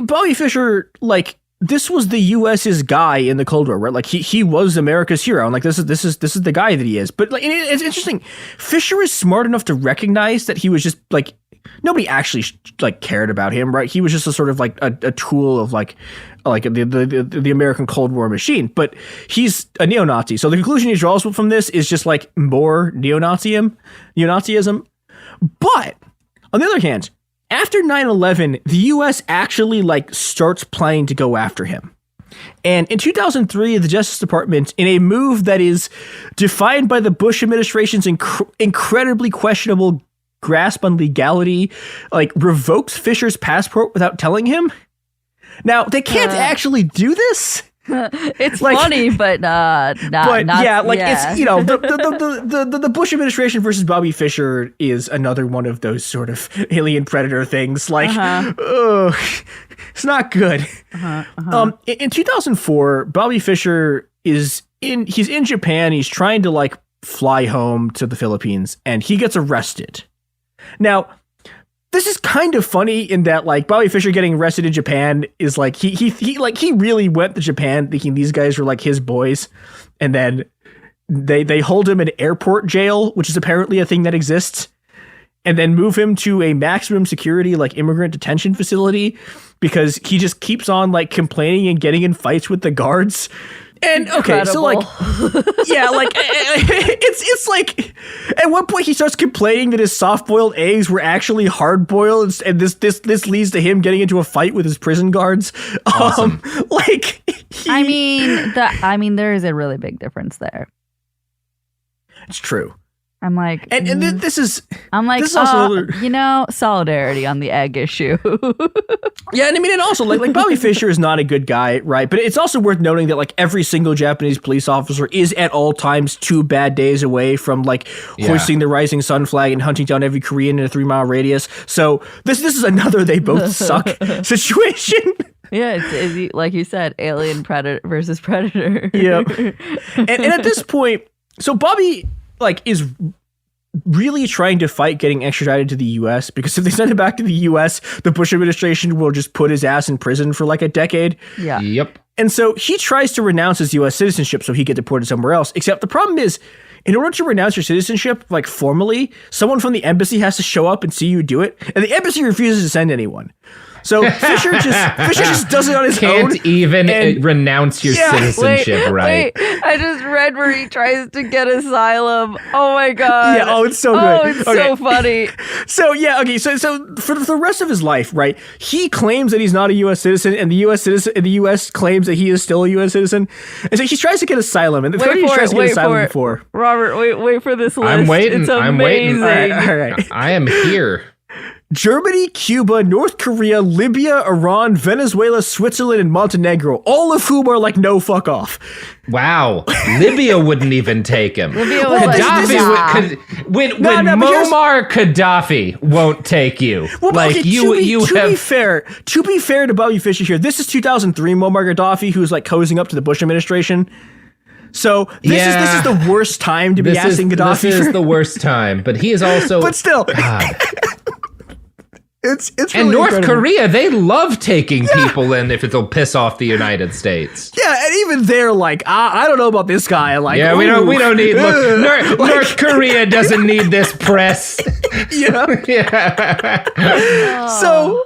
Bobby Fischer, like this was the U.S.'s guy in the Cold War, right? Like he was America's hero, and like this is the guy that he is. But like it's interesting. Fischer is smart enough to recognize that he was just like nobody actually like cared about him, right? He was just a sort of like a tool of like the American Cold War machine. But he's a neo-Nazi, so the conclusion he draws from this is just like more neo-Nazism. But on the other hand, after 9/11, the U.S. actually like starts planning to go after him. And in 2003, the Justice Department, in a move that is defined by the Bush administration's incredibly questionable grasp on legality, like revokes Fischer's passport without telling him. Now, they can't actually do this. It's like, funny, but not. It's the Bush administration versus Bobby Fischer is another one of those sort of alien predator things. Like, it's not good. In 2004, Bobby Fischer he's in Japan. He's trying to like fly home to the Philippines, and he gets arrested. Now, this is kind of funny in that like Bobby Fischer getting arrested in Japan is like he really went to Japan thinking these guys were like his boys, and then they hold him in airport jail, which is apparently a thing that exists, and then move him to a maximum security like immigrant detention facility because he just keeps on like complaining and getting in fights with the guards. And okay, so like, yeah, like it's like at one point he starts complaining that his soft-boiled eggs were actually hard-boiled, and this leads to him getting into a fight with his prison guards. Awesome. I mean, there is a really big difference there. It's true. I'm like, and this is also, solidarity on the egg issue. Yeah, and I mean, and also like Bobby Fischer is not a good guy, right? But it's also worth noting that like every single Japanese police officer is at all times 2 bad days away from like hoisting the rising sun flag and hunting down every Korean in a 3-mile radius. So this is another they both suck situation. Yeah, it's like you said, alien predator versus predator. Yeah, and at this point, so Bobby like is really trying to fight getting extradited to the U.S. because if they send him back to the U.S., the Bush administration will just put his ass in prison for like a decade. Yeah. Yep. And so he tries to renounce his U.S. citizenship so he get deported somewhere else. Except the problem is, in order to renounce your citizenship, like formally, someone from the embassy has to show up and see you do it, and the embassy refuses to send anyone. So Fischer just does it on his own. Can't even renounce your citizenship, right? Wait, I just read where he tries to get asylum. Oh my god. Yeah, oh, it's so good. Oh, it's so funny. So yeah, okay, so for the rest of his life, right, he claims that he's not a U.S. citizen, and the U.S. claims that he is still a U.S. citizen. And so he tries to get asylum, and the thing he tries to get asylum for. Robert, wait for this list. I'm waiting. It's amazing. I'm waiting. All right. I am here. Germany, Cuba, North Korea, Libya, Iran, Venezuela, Switzerland, and Montenegro, all of whom are like, no, fuck off. Wow. Libya wouldn't even take him. Libya was when Muammar Gaddafi won't take you. Well, like okay, to be fair to Bobby Fischer here, this is 2003 Muammar Gaddafi, who's like cozying up to the Bush administration. So this is the worst time to be asking Gaddafi. This is the worst time, but he is also. But still, God. It's really and North incredible. Korea, they love taking people in if it'll piss off the United States. Yeah, and even they're like, I don't know about this guy. Like, yeah, we don't need. Look, North Korea doesn't need this press. Yeah. So,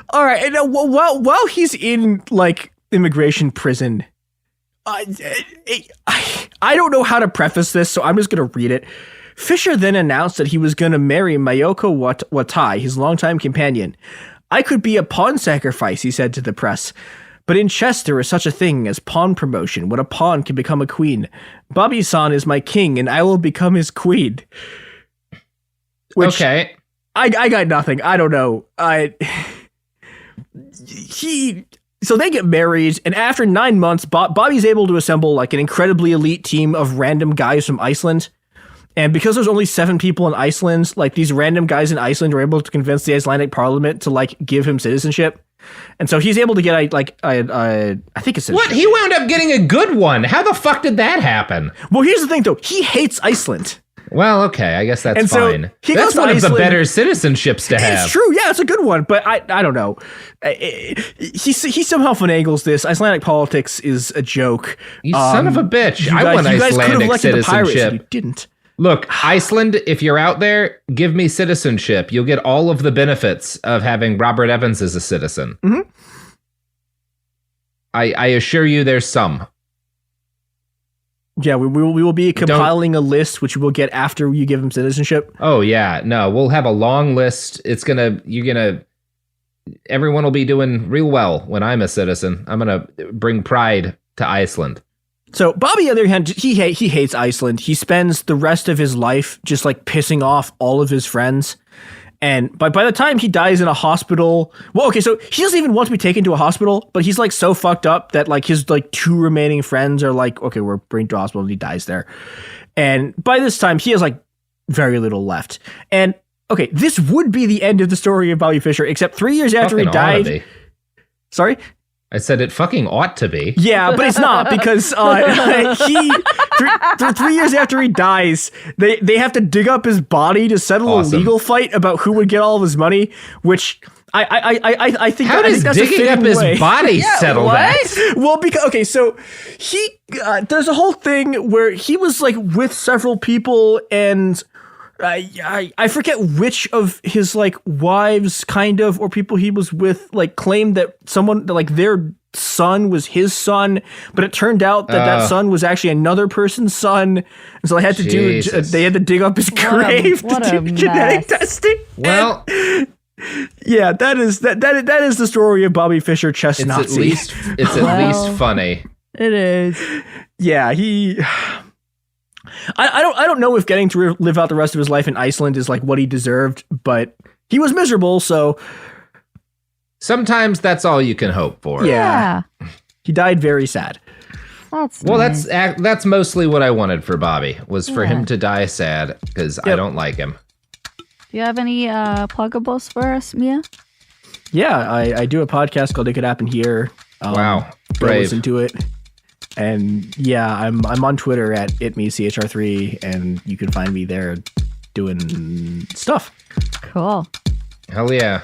all right, and while he's in like immigration prison, I don't know how to preface this, so I'm just gonna read it. Fischer then announced that he was going to marry Mayoko Watai, his longtime companion. I could be a pawn sacrifice, he said to the press. But in chess, there is such a thing as pawn promotion, when a pawn can become a queen. Bobby-san is my king, and I will become his queen. Which, okay. I got nothing. I don't know. So they get married, and after 9 months, Bobby's able to assemble like an incredibly elite team of random guys from Iceland. And because there's only 7 people in Iceland, like these random guys in Iceland are able to convince the Icelandic parliament to like give him citizenship. And so he's able to get I think it's what? He wound up getting a good one. How the fuck did that happen? Well, here's the thing though. He hates Iceland. Well, okay, I guess that's and so fine. He that's goes one to of the Iceland. better citizenships to have. It's true, yeah, it's a good one, but I don't know. He somehow finagles this. Icelandic politics is a joke. You son of a bitch! I want Icelandic citizenship. You didn't. Look, Iceland, if you're out there, give me citizenship. You'll get all of the benefits of having Robert Evans as a citizen. Mm-hmm. I assure you there's some. Yeah, we will be compiling a list, which we'll get after you give him citizenship. Oh, yeah. No, we'll have a long list. Everyone will be doing real well when I'm a citizen. I'm going to bring pride to Iceland. So Bobby, on the other hand, he hates Iceland. He spends the rest of his life just like pissing off all of his friends. And by the time he dies in a hospital, well, okay, so he doesn't even want to be taken to a hospital, but he's like so fucked up that like his like 2 remaining friends are like, okay, we're bringing to a hospital, and he dies there. And by this time, he has like very little left. And okay, this would be the end of the story of Bobby Fischer, except 3 years after he died. Sorry? I said it fucking ought to be. Yeah, but it's not because 3 years after he dies, they have to dig up his body to settle a legal fight about who would get all of his money, which I think how does digging up his body settle that? Well, because okay, so he there's a whole thing where he was like with several people and. I forget which of his like wives kind of or people he was with like claimed that someone like their son was his son, but it turned out that son was actually another person's son. And so they had to they had to dig up his grave to do genetic testing. Well, yeah, that is the story of Bobby Fischer, chess Nazi. It's at least funny. It is. Yeah, I don't know if getting to live out the rest of his life in Iceland is like what he deserved, but he was miserable, so sometimes that's all you can hope for. Yeah. He died very sad. That's mostly what I wanted for Bobby, was for him to die sad, because I don't like him. Do you have any pluggables for us, Mia? Yeah, I do a podcast called It Could Happen Here. Wow, go brave. listen to it. And yeah, I'm on Twitter at itmechr3, and you can find me there doing stuff. Cool. Hell yeah.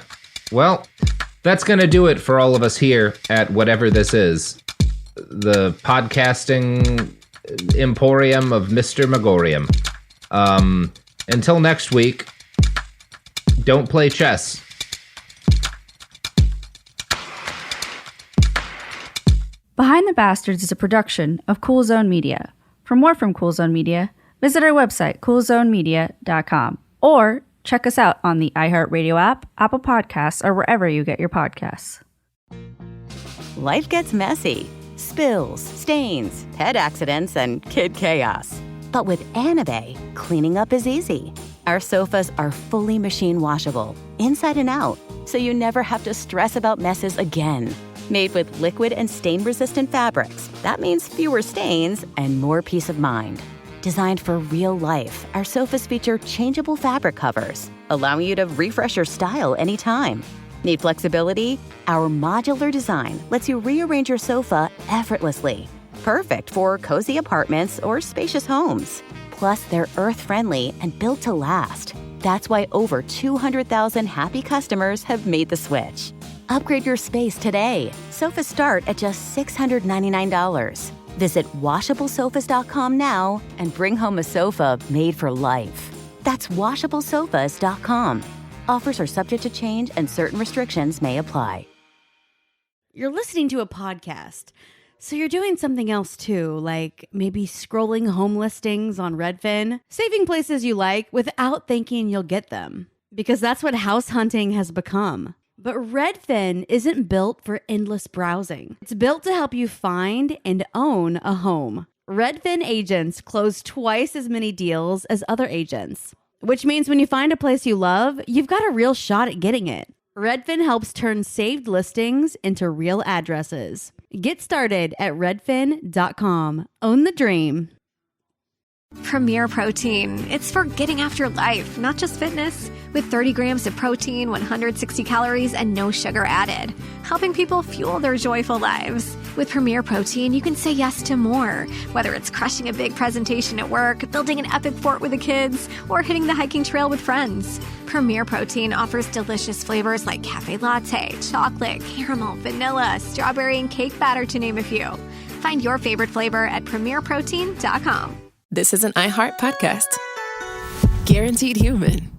Well, that's going to do it for all of us here at whatever this is. The podcasting emporium of Mr. Megorium. Until next week, don't play chess. Behind the Bastards is a production of Cool Zone Media. For more from Cool Zone Media, visit our website, coolzonemedia.com, or check us out on the iHeartRadio app, Apple Podcasts, or wherever you get your podcasts. Life gets messy. Spills, stains, pet accidents, and kid chaos. But with Anabe, cleaning up is easy. Our sofas are fully machine washable, inside and out, so you never have to stress about messes again. Made with liquid and stain-resistant fabrics, that means fewer stains and more peace of mind. Designed for real life, our sofas feature changeable fabric covers, allowing you to refresh your style anytime. Need flexibility? Our modular design lets you rearrange your sofa effortlessly. Perfect for cozy apartments or spacious homes. Plus, they're earth-friendly and built to last. That's why over 200,000 happy customers have made the switch. Upgrade your space today. Sofas start at just $699. Visit washablesofas.com now and bring home a sofa made for life. That's washablesofas.com. Offers are subject to change and certain restrictions may apply. You're listening to a podcast, so you're doing something else too, like maybe scrolling home listings on Redfin, saving places you like without thinking you'll get them. Because that's what house hunting has become. But Redfin isn't built for endless browsing. It's built to help you find and own a home. Redfin agents close twice as many deals as other agents, which means when you find a place you love, you've got a real shot at getting it. Redfin helps turn saved listings into real addresses. Get started at redfin.com. Own the dream. Premier Protein. It's for getting after life, not just fitness. With 30 grams of protein, 160 calories, and no sugar added. Helping people fuel their joyful lives. With Premier Protein, you can say yes to more. Whether it's crushing a big presentation at work, building an epic fort with the kids, or hitting the hiking trail with friends. Premier Protein offers delicious flavors like cafe latte, chocolate, caramel, vanilla, strawberry, and cake batter, to name a few. Find your favorite flavor at premierprotein.com. This is an iHeart podcast. Guaranteed Human.